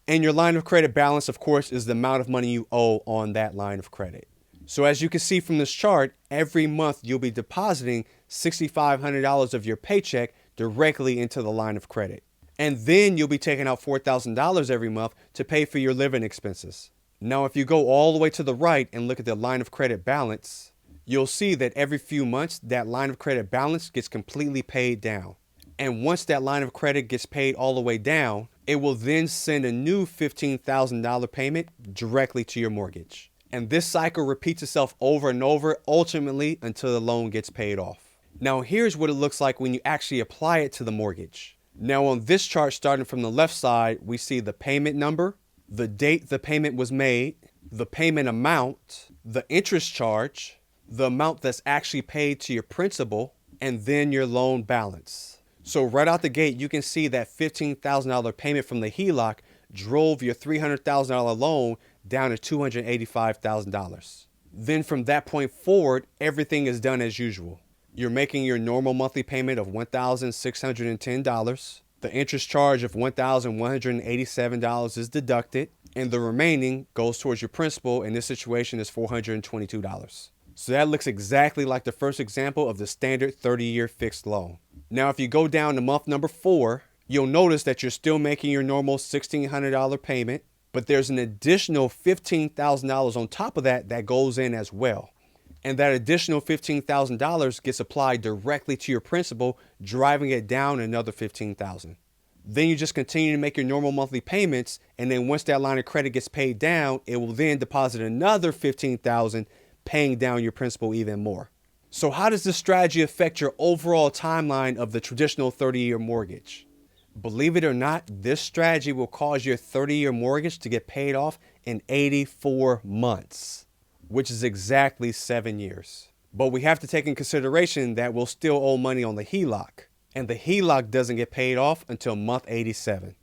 And your line of credit balance, of course, is the amount of money you owe on that line of credit. So as you can see from this chart, every month you'll be depositing $6,500 of your paycheck directly into the line of credit. And then you'll be taking out $4,000 every month to pay for your living expenses. Now, if you go all the way to the right and look at the line of credit balance, you'll see that every few months, that line of credit balance gets completely paid down. And once that line of credit gets paid all the way down, it will then send a new $15,000 payment directly to your mortgage. And this cycle repeats itself over and over, ultimately until the loan gets paid off. Now, here's what it looks like when you actually apply it to the mortgage. Now, on this chart, starting from the left side, we see the payment number, the date the payment was made, the payment amount, the interest charge, the amount that's actually paid to your principal, and then your loan balance. So right out the gate, you can see that $15,000 payment from the HELOC drove your $300,000 loan down to $285,000. Then from that point forward, everything is done as usual. You're making your normal monthly payment of $1,610. The interest charge of $1,187 is deducted, and the remaining goes towards your principal. In this situation is $422. So that looks exactly like the first example of the standard 30-year fixed loan. Now, if you go down to month number 4, you'll notice that you're still making your normal $1,600 payment, but there's an additional $15,000 on top of that that goes in as well. And that additional $15,000 gets applied directly to your principal, driving it down another $15,000. Then you just continue to make your normal monthly payments, and then once that line of credit gets paid down, it will then deposit another $15,000, paying down your principal even more. So how does this strategy affect your overall timeline of the traditional 30-year mortgage? Believe it or not, this strategy will cause your 30-year mortgage to get paid off in 84 months, which is exactly 7 years. But we have to take in consideration that we'll still owe money on the HELOC, and the HELOC doesn't get paid off until month 87.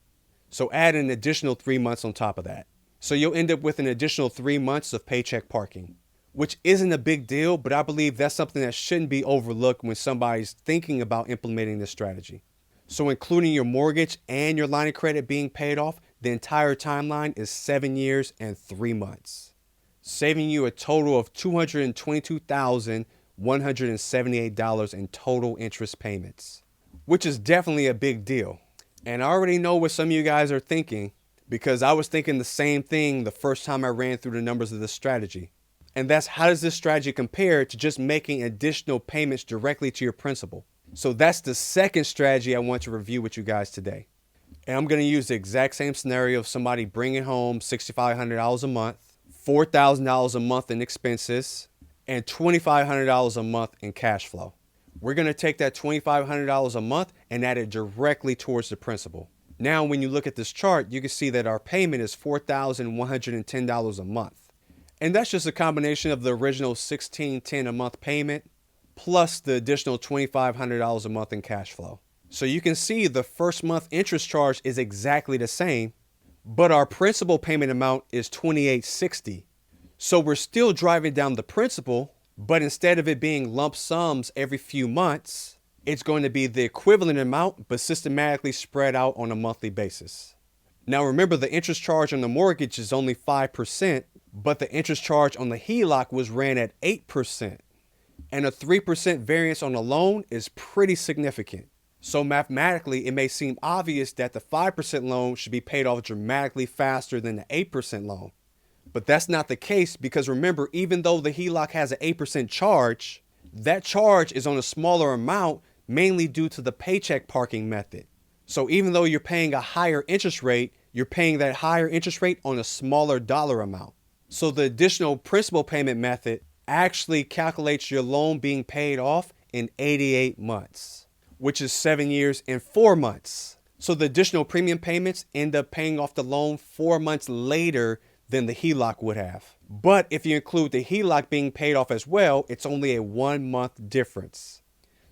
So add an additional 3 months on top of that. So you'll end up with an additional 3 months of paycheck parking, which isn't a big deal, but I believe that's something that shouldn't be overlooked when somebody's thinking about implementing this strategy. So including your mortgage and your line of credit being paid off, the entire timeline is 7 years and 3 months, saving you a total of $222,178 in total interest payments, which is definitely a big deal. And I already know what some of you guys are thinking, because I was thinking the same thing the first time I ran through the numbers of this strategy. And that's, how does this strategy compare to just making additional payments directly to your principal? So that's the second strategy I want to review with you guys today. And I'm going to use the exact same scenario of somebody bringing home $6,500 a month, $4,000 a month in expenses, and $2,500 a month in cash flow. We're going to take that $2,500 a month and add it directly towards the principal. Now, when you look at this chart, you can see that our payment is $4,110 a month. And that's just a combination of the original $1,610 a month payment plus the additional $2,500 a month in cash flow. So you can see the first month interest charge is exactly the same, but our principal payment amount is $2,860. So we're still driving down the principal, but instead of it being lump sums every few months, it's going to be the equivalent amount, but systematically spread out on a monthly basis. Now remember, the interest charge on the mortgage is only 5%, but the interest charge on the HELOC was ran at 8%. And a 3% variance on a loan is pretty significant. So mathematically, it may seem obvious that the 5% loan should be paid off dramatically faster than the 8% loan. But that's not the case, because remember, even though the HELOC has an 8% charge, that charge is on a smaller amount, mainly due to the paycheck parking method. So even though you're paying a higher interest rate, you're paying that higher interest rate on a smaller dollar amount. So the additional principal payment method actually calculates your loan being paid off in 88 months, which is 7 years and 4 months. So the additional premium payments end up paying off the loan 4 months later than the HELOC would have. But if you include the HELOC being paid off as well, it's only a 1 month difference.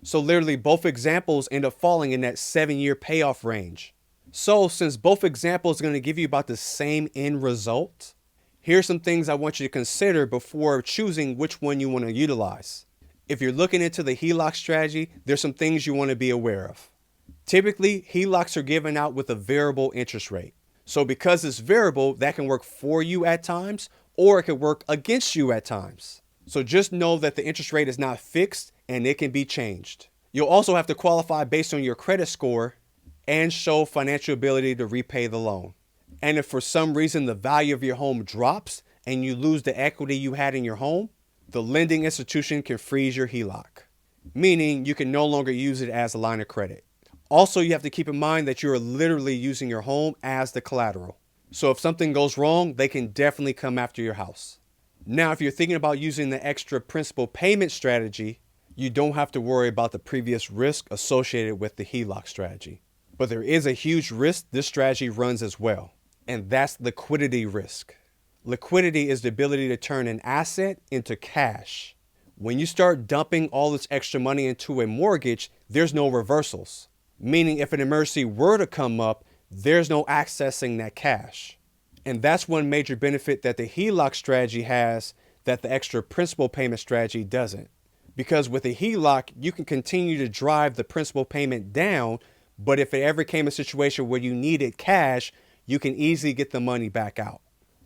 So literally both examples end up falling in that 7-year payoff range. So since both examples are going to give you about the same end result, here's some things I want you to consider before choosing which one you want to utilize. If you're looking into the HELOC strategy, there's some things you want to be aware of. Typically, HELOCs are given out with a variable interest rate. So because it's variable, that can work for you at times, or it can work against you at times. So just know that the interest rate is not fixed and it can be changed. You'll also have to qualify based on your credit score and show financial ability to repay the loan. And if for some reason the value of your home drops and you lose the equity you had in your home, the lending institution can freeze your HELOC, meaning you can no longer use it as a line of credit. Also, you have to keep in mind that you are literally using your home as the collateral. So if something goes wrong, they can definitely come after your house. Now, if you're thinking about using the extra principal payment strategy, you don't have to worry about the previous risk associated with the HELOC strategy. But there is a huge risk this strategy runs as well, and that's liquidity risk. Liquidity is the ability to turn an asset into cash. When you start dumping all this extra money into a mortgage, there's no reversals. Meaning if an emergency were to come up, there's no accessing that cash. And that's one major benefit that the HELOC strategy has that the extra principal payment strategy doesn't. Because with a HELOC, you can continue to drive the principal payment down, but if it ever came a situation where you needed cash, you can easily get the money back out.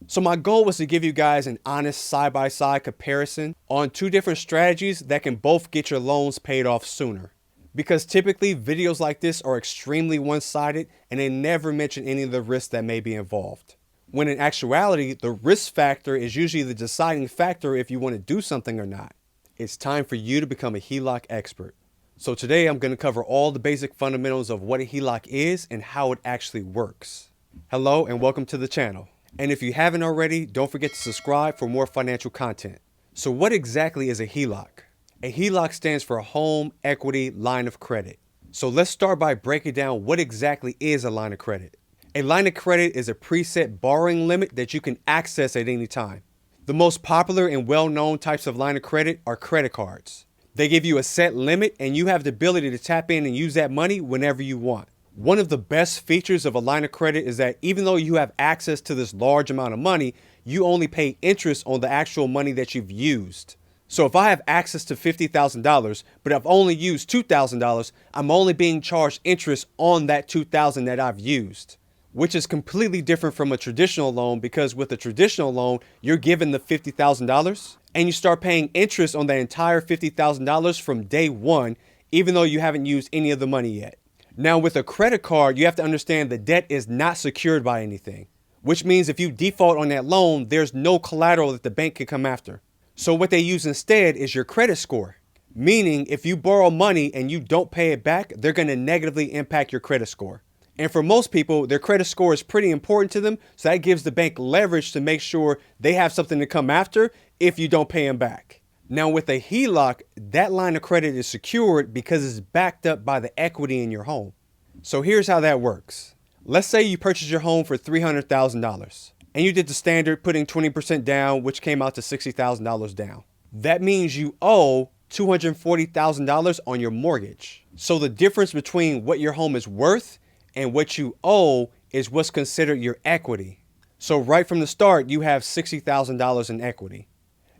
So my goal was to give you guys an honest side-by-side comparison on two different strategies that can both get your loans paid off sooner. Because typically videos like this are extremely one-sided and they never mention any of the risks that may be involved. When in actuality, the risk factor is usually the deciding factor if you want to do something or not. It's time for you to become a HELOC expert. So today I'm going to cover all the basic fundamentals of what a HELOC is and how it actually works. Hello and welcome to the channel. And if you haven't already, don't forget to subscribe for more financial content. So what exactly is a HELOC? A HELOC stands for Home Equity Line of Credit. So let's start by breaking down what exactly is a line of credit. A line of credit is a preset borrowing limit that you can access at any time. The most popular and well-known types of line of credit are credit cards. They give you a set limit and you have the ability to tap in and use that money whenever you want. One of the best features of a line of credit is that even though you have access to this large amount of money, you only pay interest on the actual money that you've used. So if I have access to $50,000, but I've only used $2,000, I'm only being charged interest on that $2,000 that I've used, which is completely different from a traditional loan because with a traditional loan, you're given the $50,000 and you start paying interest on that entire $50,000 from day one, even though you haven't used any of the money yet. Now with a credit card, you have to understand the debt is not secured by anything, which means if you default on that loan, there's no collateral that the bank can come after. So what they use instead is your credit score, meaning if you borrow money and you don't pay it back, they're going to negatively impact your credit score. And for most people, their credit score is pretty important to them, so that gives the bank leverage to make sure they have something to come after if you don't pay them back. Now with a HELOC, that line of credit is secured because it's backed up by the equity in your home. So here's how that works. Let's say you purchased your home for $300,000 and you did the standard putting 20% down, which came out to $60,000 down. That means you owe $240,000 on your mortgage. So the difference between what your home is worth and what you owe is what's considered your equity. So right from the start, you have $60,000 in equity.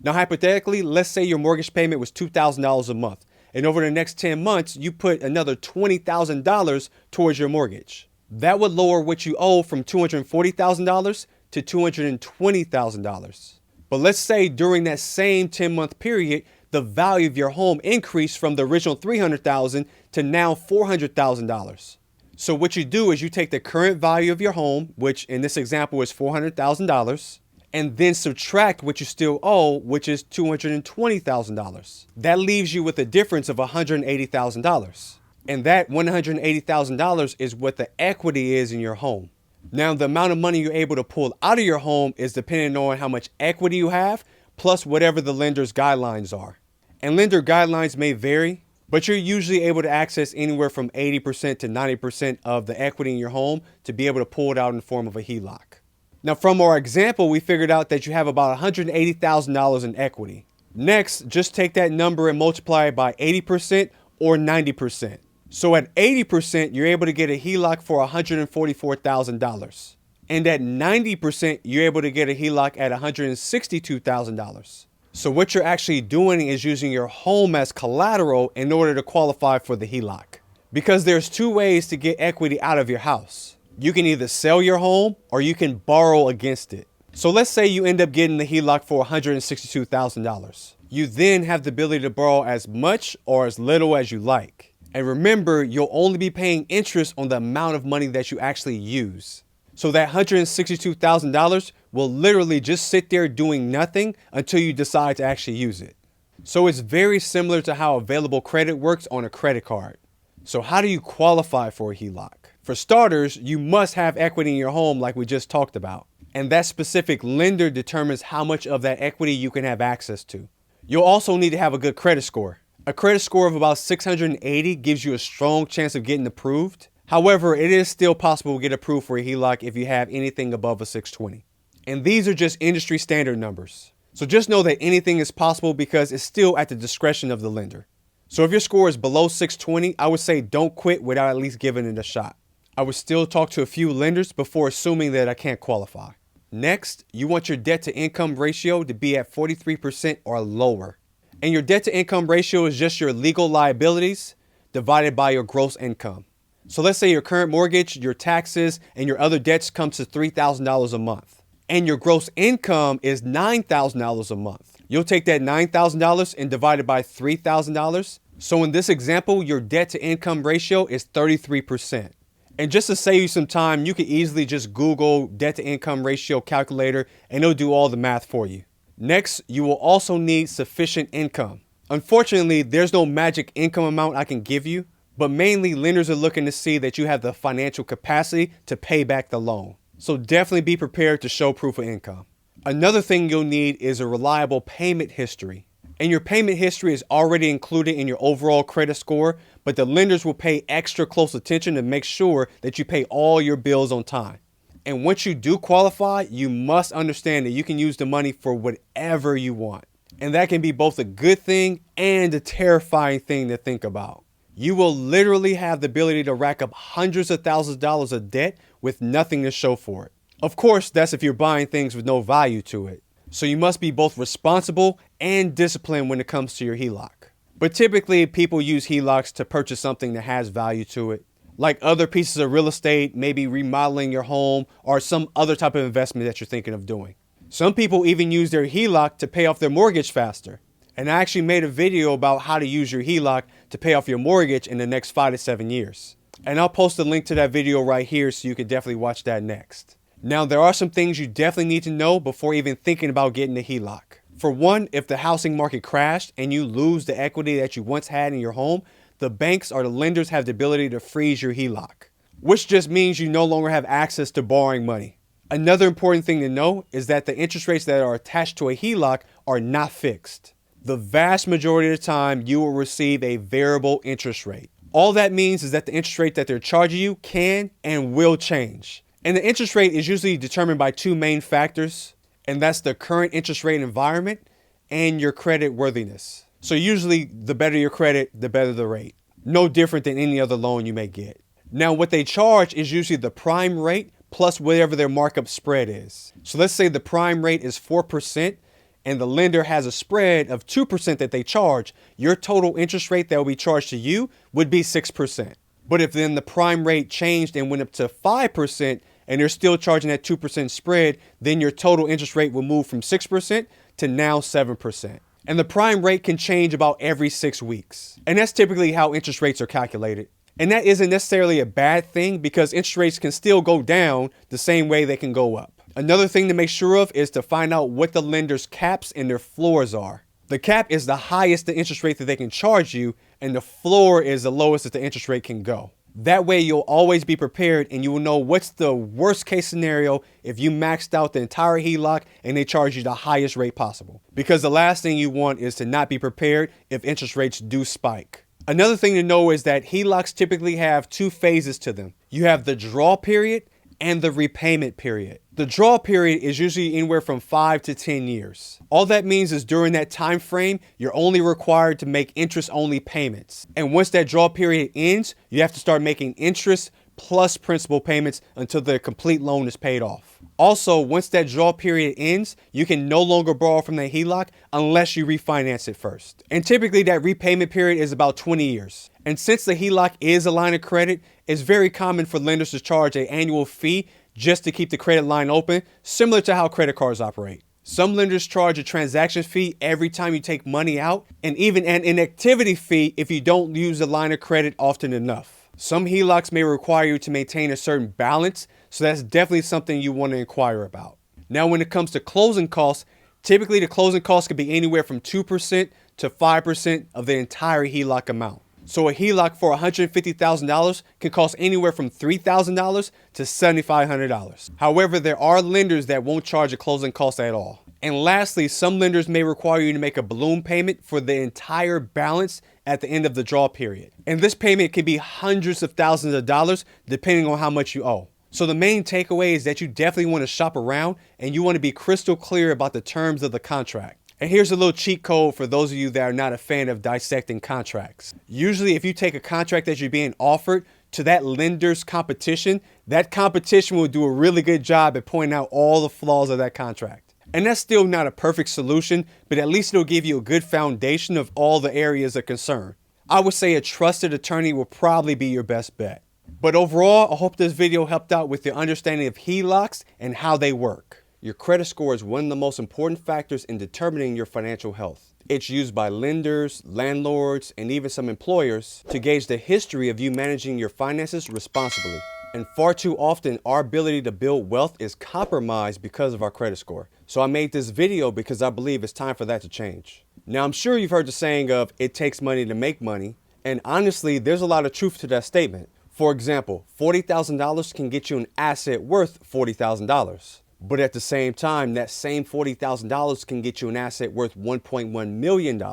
Now, hypothetically, let's say your mortgage payment was $2,000 a month, and over the next 10 months, you put another $20,000 towards your mortgage. That would lower what you owe from $240,000 to $220,000. But let's say during that same 10-month period, the value of your home increased from the original $300,000 to now $400,000. So what you do is you take the current value of your home, which in this example is $400,000, and then subtract what you still owe, which is $220,000. That leaves you with a difference of $180,000. And that $180,000 is what the equity is in your home. Now, the amount of money you're able to pull out of your home is dependent on how much equity you have, plus whatever the lender's guidelines are. And lender guidelines may vary, but you're usually able to access anywhere from 80% to 90% of the equity in your home to be able to pull it out in the form of a HELOC. Now, from our example, we figured out that you have about $180,000 in equity. Next, just take that number and multiply it by 80% or 90%. So at 80%, you're able to get a HELOC for $144,000. And at 90%, you're able to get a HELOC at $162,000. So what you're actually doing is using your home as collateral in order to qualify for the HELOC. Because there's two ways to get equity out of your house. You can either sell your home or you can borrow against it. So let's say you end up getting the HELOC for $162,000. You then have the ability to borrow as much or as little as you like. And remember, you'll only be paying interest on the amount of money that you actually use. So that $162,000 will literally just sit there doing nothing until you decide to actually use it. So it's very similar to how available credit works on a credit card. So how do you qualify for a HELOC? For starters, you must have equity in your home like we just talked about. And that specific lender determines how much of that equity you can have access to. You'll also need to have a good credit score. A credit score of about 680 gives you a strong chance of getting approved. However, it is still possible to get approved for a HELOC if you have anything above a 620. And these are just industry standard numbers. So just know that anything is possible because it's still at the discretion of the lender. So if your score is below 620, I would say don't quit without at least giving it a shot. I would still talk to a few lenders before assuming that I can't qualify. Next, you want your debt to income ratio to be at 43% or lower. And your debt to income ratio is just your legal liabilities divided by your gross income. So let's say your current mortgage, your taxes, and your other debts come to $3,000 a month. And your gross income is $9,000 a month. You'll take that $9,000 and divide it by $3,000. So in this example, your debt to income ratio is 33%. And just to save you some time, you can easily just Google debt to income ratio calculator and it'll do all the math for you. Next, you will also need sufficient income. Unfortunately, there's no magic income amount I can give you, but mainly lenders are looking to see that you have the financial capacity to pay back the loan. So definitely be prepared to show proof of income. Another thing you'll need is a reliable payment history. And your payment history is already included in your overall credit score, but the lenders will pay extra close attention to make sure that you pay all your bills on time. And once you do qualify, you must understand that you can use the money for whatever you want. And that can be both a good thing and a terrifying thing to think about. You will literally have the ability to rack up hundreds of thousands of dollars of debt with nothing to show for it. Of course, that's if you're buying things with no value to it. So you must be both responsible and disciplined when it comes to your HELOC. But typically, people use HELOCs to purchase something that has value to it, like other pieces of real estate, maybe remodeling your home or some other type of investment that you're thinking of doing. Some people even use their HELOC to pay off their mortgage faster. And I actually made a video about how to use your HELOC to pay off your mortgage in the next 5 to 7 years. And I'll post a link to that video right here so you can definitely watch that next. Now, there are some things you definitely need to know before even thinking about getting a HELOC. For one, if the housing market crashed and you lose the equity that you once had in your home, the banks or the lenders have the ability to freeze your HELOC, which just means you no longer have access to borrowing money. Another important thing to know is that the interest rates that are attached to a HELOC are not fixed. The vast majority of the time, you will receive a variable interest rate. All that means is that the interest rate that they're charging you can and will change. And the interest rate is usually determined by two main factors, and that's the current interest rate environment and your credit worthiness. So usually the better your credit, the better the rate. No different than any other loan you may get. Now, what they charge is usually the prime rate plus whatever their markup spread is. So let's say the prime rate is 4% and the lender has a spread of 2% that they charge. Your total interest rate that will be charged to you would be 6%. But if then the prime rate changed and went up to 5% and they're still charging that 2% spread, then your total interest rate will move from 6% to now 7%. And the prime rate can change about every 6 weeks. And that's typically how interest rates are calculated. And that isn't necessarily a bad thing because interest rates can still go down the same way they can go up. Another thing to make sure of is to find out what the lender's caps and their floors are. The cap is the highest the interest rate that they can charge you, and the floor is the lowest that the interest rate can go. That way you'll always be prepared and you will know what's the worst case scenario if you maxed out the entire HELOC and they charge you the highest rate possible. Because the last thing you want is to not be prepared if interest rates do spike. Another thing to know is that HELOCs typically have 2 phases to them. You have the draw period and the repayment period. The draw period is usually anywhere from 5 to 10 years. All that means is during that time frame, you're only required to make interest-only payments. And once that draw period ends, you have to start making interest, plus principal payments until the complete loan is paid off. Also, once that draw period ends, you can no longer borrow from the HELOC unless you refinance it first. And typically that repayment period is about 20 years. And since the HELOC is a line of credit, it's very common for lenders to charge an annual fee just to keep the credit line open, similar to how credit cards operate. Some lenders charge a transaction fee every time you take money out, and even an inactivity fee if you don't use the line of credit often enough. Some HELOCs may require you to maintain a certain balance, so that's definitely something you want to inquire about. Now, when it comes to closing costs, typically the closing costs can be anywhere from 2% to 5% of the entire HELOC amount. So a HELOC for $150,000 can cost anywhere from $3,000 to $7,500. However, there are lenders that won't charge a closing cost at all. And lastly, some lenders may require you to make a balloon payment for the entire balance at the end of the draw period. And this payment can be hundreds of thousands of dollars depending on how much you owe. So the main takeaway is that you definitely want to shop around and you want to be crystal clear about the terms of the contract. And here's a little cheat code for those of you that are not a fan of dissecting contracts. Usually if you take a contract that you're being offered to that lender's competition, that competition will do a really good job at pointing out all the flaws of that contract. And that's still not a perfect solution, but at least it'll give you a good foundation of all the areas of concern. I would say a trusted attorney will probably be your best bet. But overall, I hope this video helped out with your understanding of HELOCs and how they work. Your credit score is one of the most important factors in determining your financial health. It's used by lenders, landlords, and even some employers to gauge the history of you managing your finances responsibly. And far too often, our ability to build wealth is compromised because of our credit score. So I made this video because I believe it's time for that to change. Now, I'm sure you've heard the saying of, it takes money to make money. And honestly, there's a lot of truth to that statement. For example, $40,000 can get you an asset worth $40,000. But at the same time, that same $40,000 can get you an asset worth $1.1 million,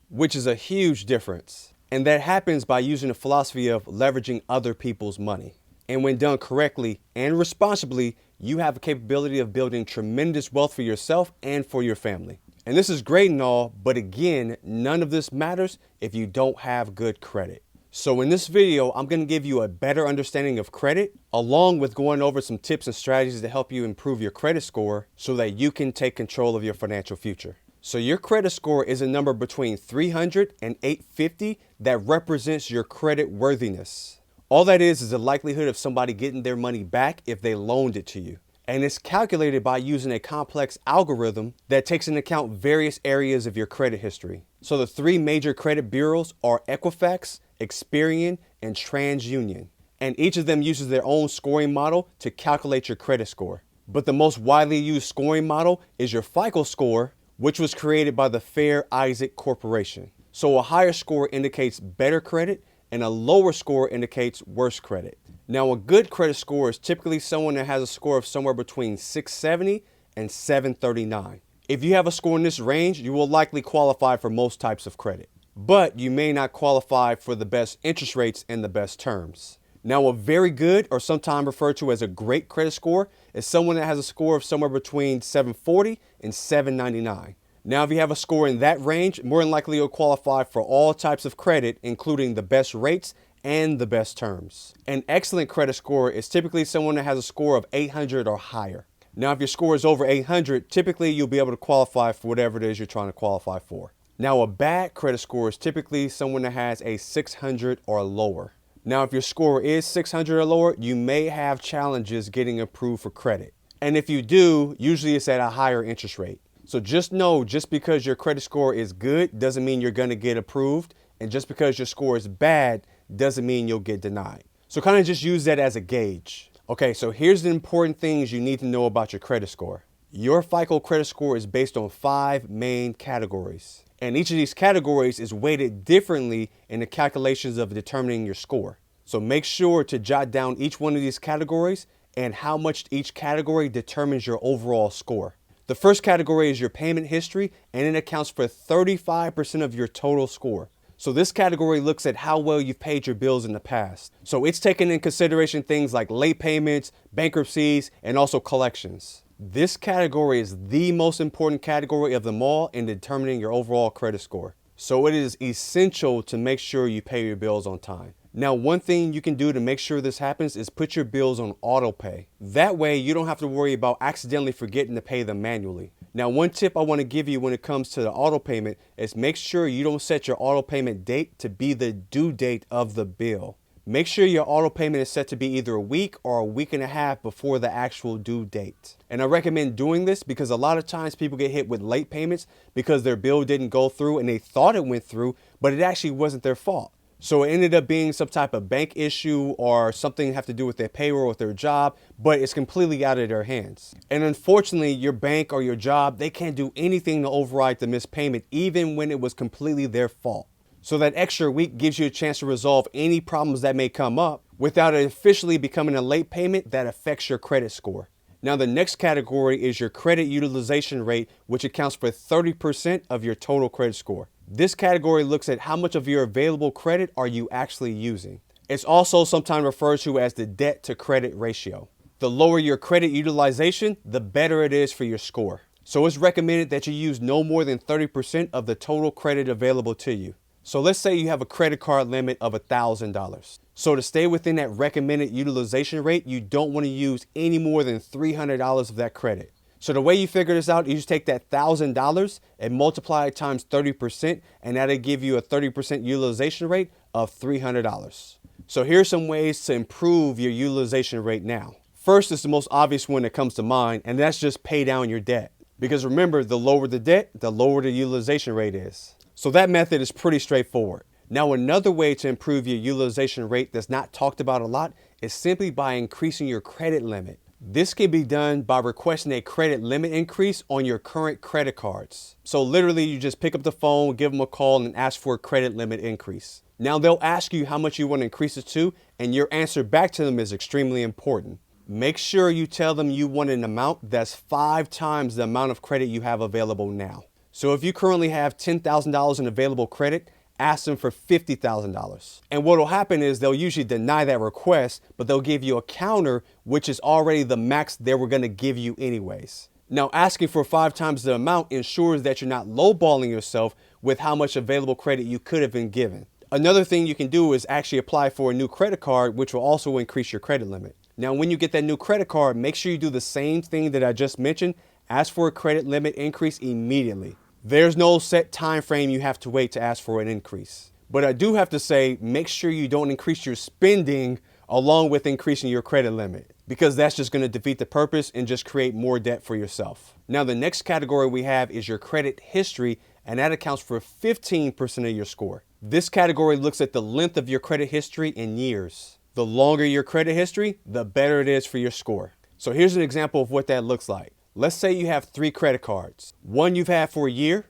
which is a huge difference. And that happens by using the philosophy of leveraging other people's money. And when done correctly and responsibly, you have a capability of building tremendous wealth for yourself and for your family. And this is great and all, but again, none of this matters if you don't have good credit. So in this video, I'm going to give you a better understanding of credit, along with going over some tips and strategies to help you improve your credit score so that you can take control of your financial future. So your credit score is a number between 300 and 850 that represents your credit worthiness. All that is the likelihood of somebody getting their money back if they loaned it to you. And it's calculated by using a complex algorithm that takes into account various areas of your credit history. So the three major credit bureaus are Equifax, Experian, and TransUnion. And each of them uses their own scoring model to calculate your credit score. But the most widely used scoring model is your FICO score, which was created by the Fair Isaac Corporation. So a higher score indicates better credit and a lower score indicates worse credit. Now, a good credit score is typically someone that has a score of somewhere between 670 and 739. If you have a score in this range, you will likely qualify for most types of credit. But you may not qualify for the best interest rates and the best terms. Now, a very good, or sometimes referred to as a great credit score, is someone that has a score of somewhere between 740 and 799. Now, if you have a score in that range, more than likely you'll qualify for all types of credit, including the best rates and the best terms. An excellent credit score is typically someone that has a score of 800 or higher. Now, if your score is over 800, typically you'll be able to qualify for whatever it is you're trying to qualify for. Now, a bad credit score is typically someone that has a 600 or lower. Now, if your score is 600 or lower, you may have challenges getting approved for credit. And if you do, usually it's at a higher interest rate. So just know, just because your credit score is good doesn't mean you're going to get approved. And just because your score is bad doesn't mean you'll get denied. So kind of just use that as a gauge. Okay, so here's the important things you need to know about your credit score. Your FICO credit score is based on 5 main categories. And each of these categories is weighted differently in the calculations of determining your score. So make sure to jot down each one of these categories and how much each category determines your overall score. The first category is your payment history, and it accounts for 35% of your total score. So this category looks at how well you've paid your bills in the past. So it's taking in consideration things like late payments, bankruptcies, and also collections. This category is the most important category of them all in determining your overall credit score. So it is essential to make sure you pay your bills on time. Now, one thing you can do to make sure this happens is put your bills on auto pay. That way you don't have to worry about accidentally forgetting to pay them manually. Now, one tip I want to give you when it comes to the auto payment is make sure you don't set your auto payment date to be the due date of the bill. Make sure your auto payment is set to be either a week or a week and a half before the actual due date. And I recommend doing this because a lot of times people get hit with late payments because their bill didn't go through and they thought it went through, but it actually wasn't their fault. So it ended up being some type of bank issue or something have to do with their payroll or their job, but it's completely out of their hands. And unfortunately, your bank or your job, they can't do anything to override the missed payment, even when it was completely their fault. So that extra week gives you a chance to resolve any problems that may come up without it officially becoming a late payment that affects your credit score. Now, the next category is your credit utilization rate, which accounts for 30% of your total credit score. This category looks at how much of your available credit are you actually using. It's also sometimes referred to as the debt to credit ratio. The lower your credit utilization, the better it is for your score. So it's recommended that you use no more than 30% of the total credit available to you. So let's say you have a credit card limit of $1,000. So to stay within that recommended utilization rate, you don't want to use any more than $300 of that credit. So the way you figure this out, you just take that $1,000 and multiply it times 30%, and that'll give you a 30% utilization rate of $300. So here's some ways to improve your utilization rate now. First is the most obvious one that comes to mind, and that's just pay down your debt. Because remember, the lower the debt, the lower the utilization rate is. So that method is pretty straightforward. Now, another way to improve your utilization rate that's not talked about a lot is simply by increasing your credit limit. This can be done by requesting a credit limit increase on your current credit cards. So literally you just pick up the phone, give them a call and ask for a credit limit increase. Now they'll ask you how much you want to increase it to, and your answer back to them is extremely important. Make sure you tell them you want an amount that's 5 times the amount of credit you have available now. So if you currently have $10,000 in available credit, ask them for $50,000. And what will happen is they'll usually deny that request, but they'll give you a counter, which is already the max they were going to give you anyways. Now, asking for 5 times the amount ensures that you're not lowballing yourself with how much available credit you could have been given. Another thing you can do is actually apply for a new credit card, which will also increase your credit limit. Now, when you get that new credit card, make sure you do the same thing that I just mentioned. Ask for a credit limit increase immediately. There's no set time frame you have to wait to ask for an increase. But I do have to say, make sure you don't increase your spending along with increasing your credit limit, because that's just going to defeat the purpose and just create more debt for yourself. Now, the next category we have is your credit history, and that accounts for 15% of your score. This category looks at the length of your credit history in years. The longer your credit history, the better it is for your score. So here's an example of what that looks like. Let's say you have 3 credit cards. One you've had for a year,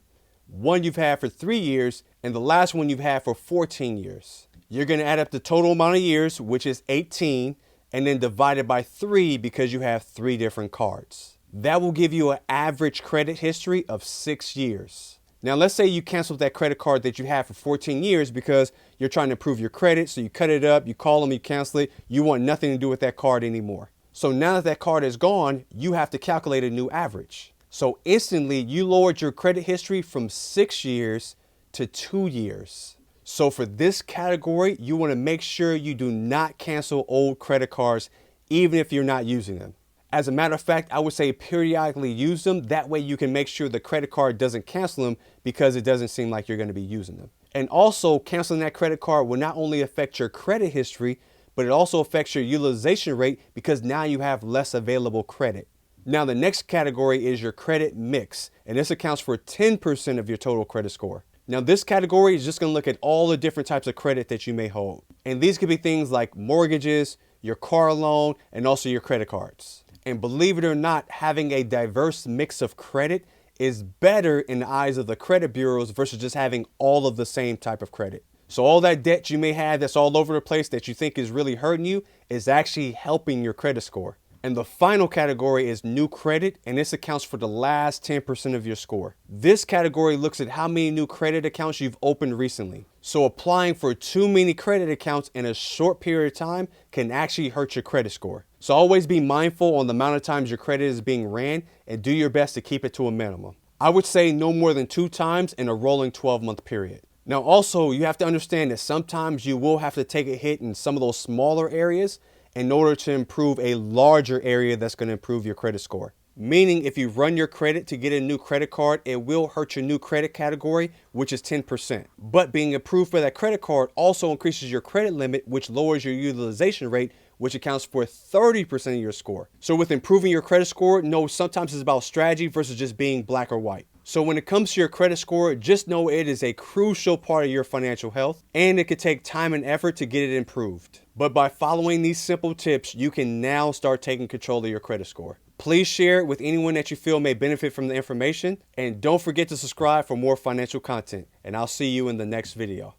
one you've had for 3 years, and the last one you've had for 14 years. You're going to add up the total amount of years, which is 18, and then divide it by 3 because you have 3 different cards. That will give you an average credit history of 6 years. Now, let's say you canceled that credit card that you had for 14 years because you're trying to improve your credit, so you cut it up, you call them, you cancel it, you want nothing to do with that card anymore. So now that that card is gone, you have to calculate a new average. So instantly you lowered your credit history from 6 years to 2 years. So for this category, you want to make sure you do not cancel old credit cards, even if you're not using them. As a matter of fact, I would say periodically use them. That way you can make sure the credit card doesn't cancel them because it doesn't seem like you're going to be using them. And also, canceling that credit card will not only affect your credit history, but it also affects your utilization rate because now you have less available credit. Now, the next category is your credit mix, and this accounts for 10% of your total credit score. Now, this category is just going to look at all the different types of credit that you may hold. And these could be things like mortgages, your car loan, and also your credit cards. And believe it or not, having a diverse mix of credit is better in the eyes of the credit bureaus versus just having all of the same type of credit. So all that debt you may have that's all over the place that you think is really hurting you is actually helping your credit score. And the final category is new credit, and this accounts for the last 10% of your score. This category looks at how many new credit accounts you've opened recently. So applying for too many credit accounts in a short period of time can actually hurt your credit score. So always be mindful on the amount of times your credit is being ran and do your best to keep it to a minimum. I would say no more than 2 times in a rolling 12-month period. Now, also, you have to understand that sometimes you will have to take a hit in some of those smaller areas in order to improve a larger area that's going to improve your credit score. Meaning, if you run your credit to get a new credit card, it will hurt your new credit category, which is 10%. But being approved for that credit card also increases your credit limit, which lowers your utilization rate, which accounts for 30% of your score. So with improving your credit score, no, sometimes it's about strategy versus just being black or white. So when it comes to your credit score, just know it is a crucial part of your financial health, and it could take time and effort to get it improved. But by following these simple tips, you can now start taking control of your credit score. Please share it with anyone that you feel may benefit from the information, and don't forget to subscribe for more financial content, and I'll see you in the next video.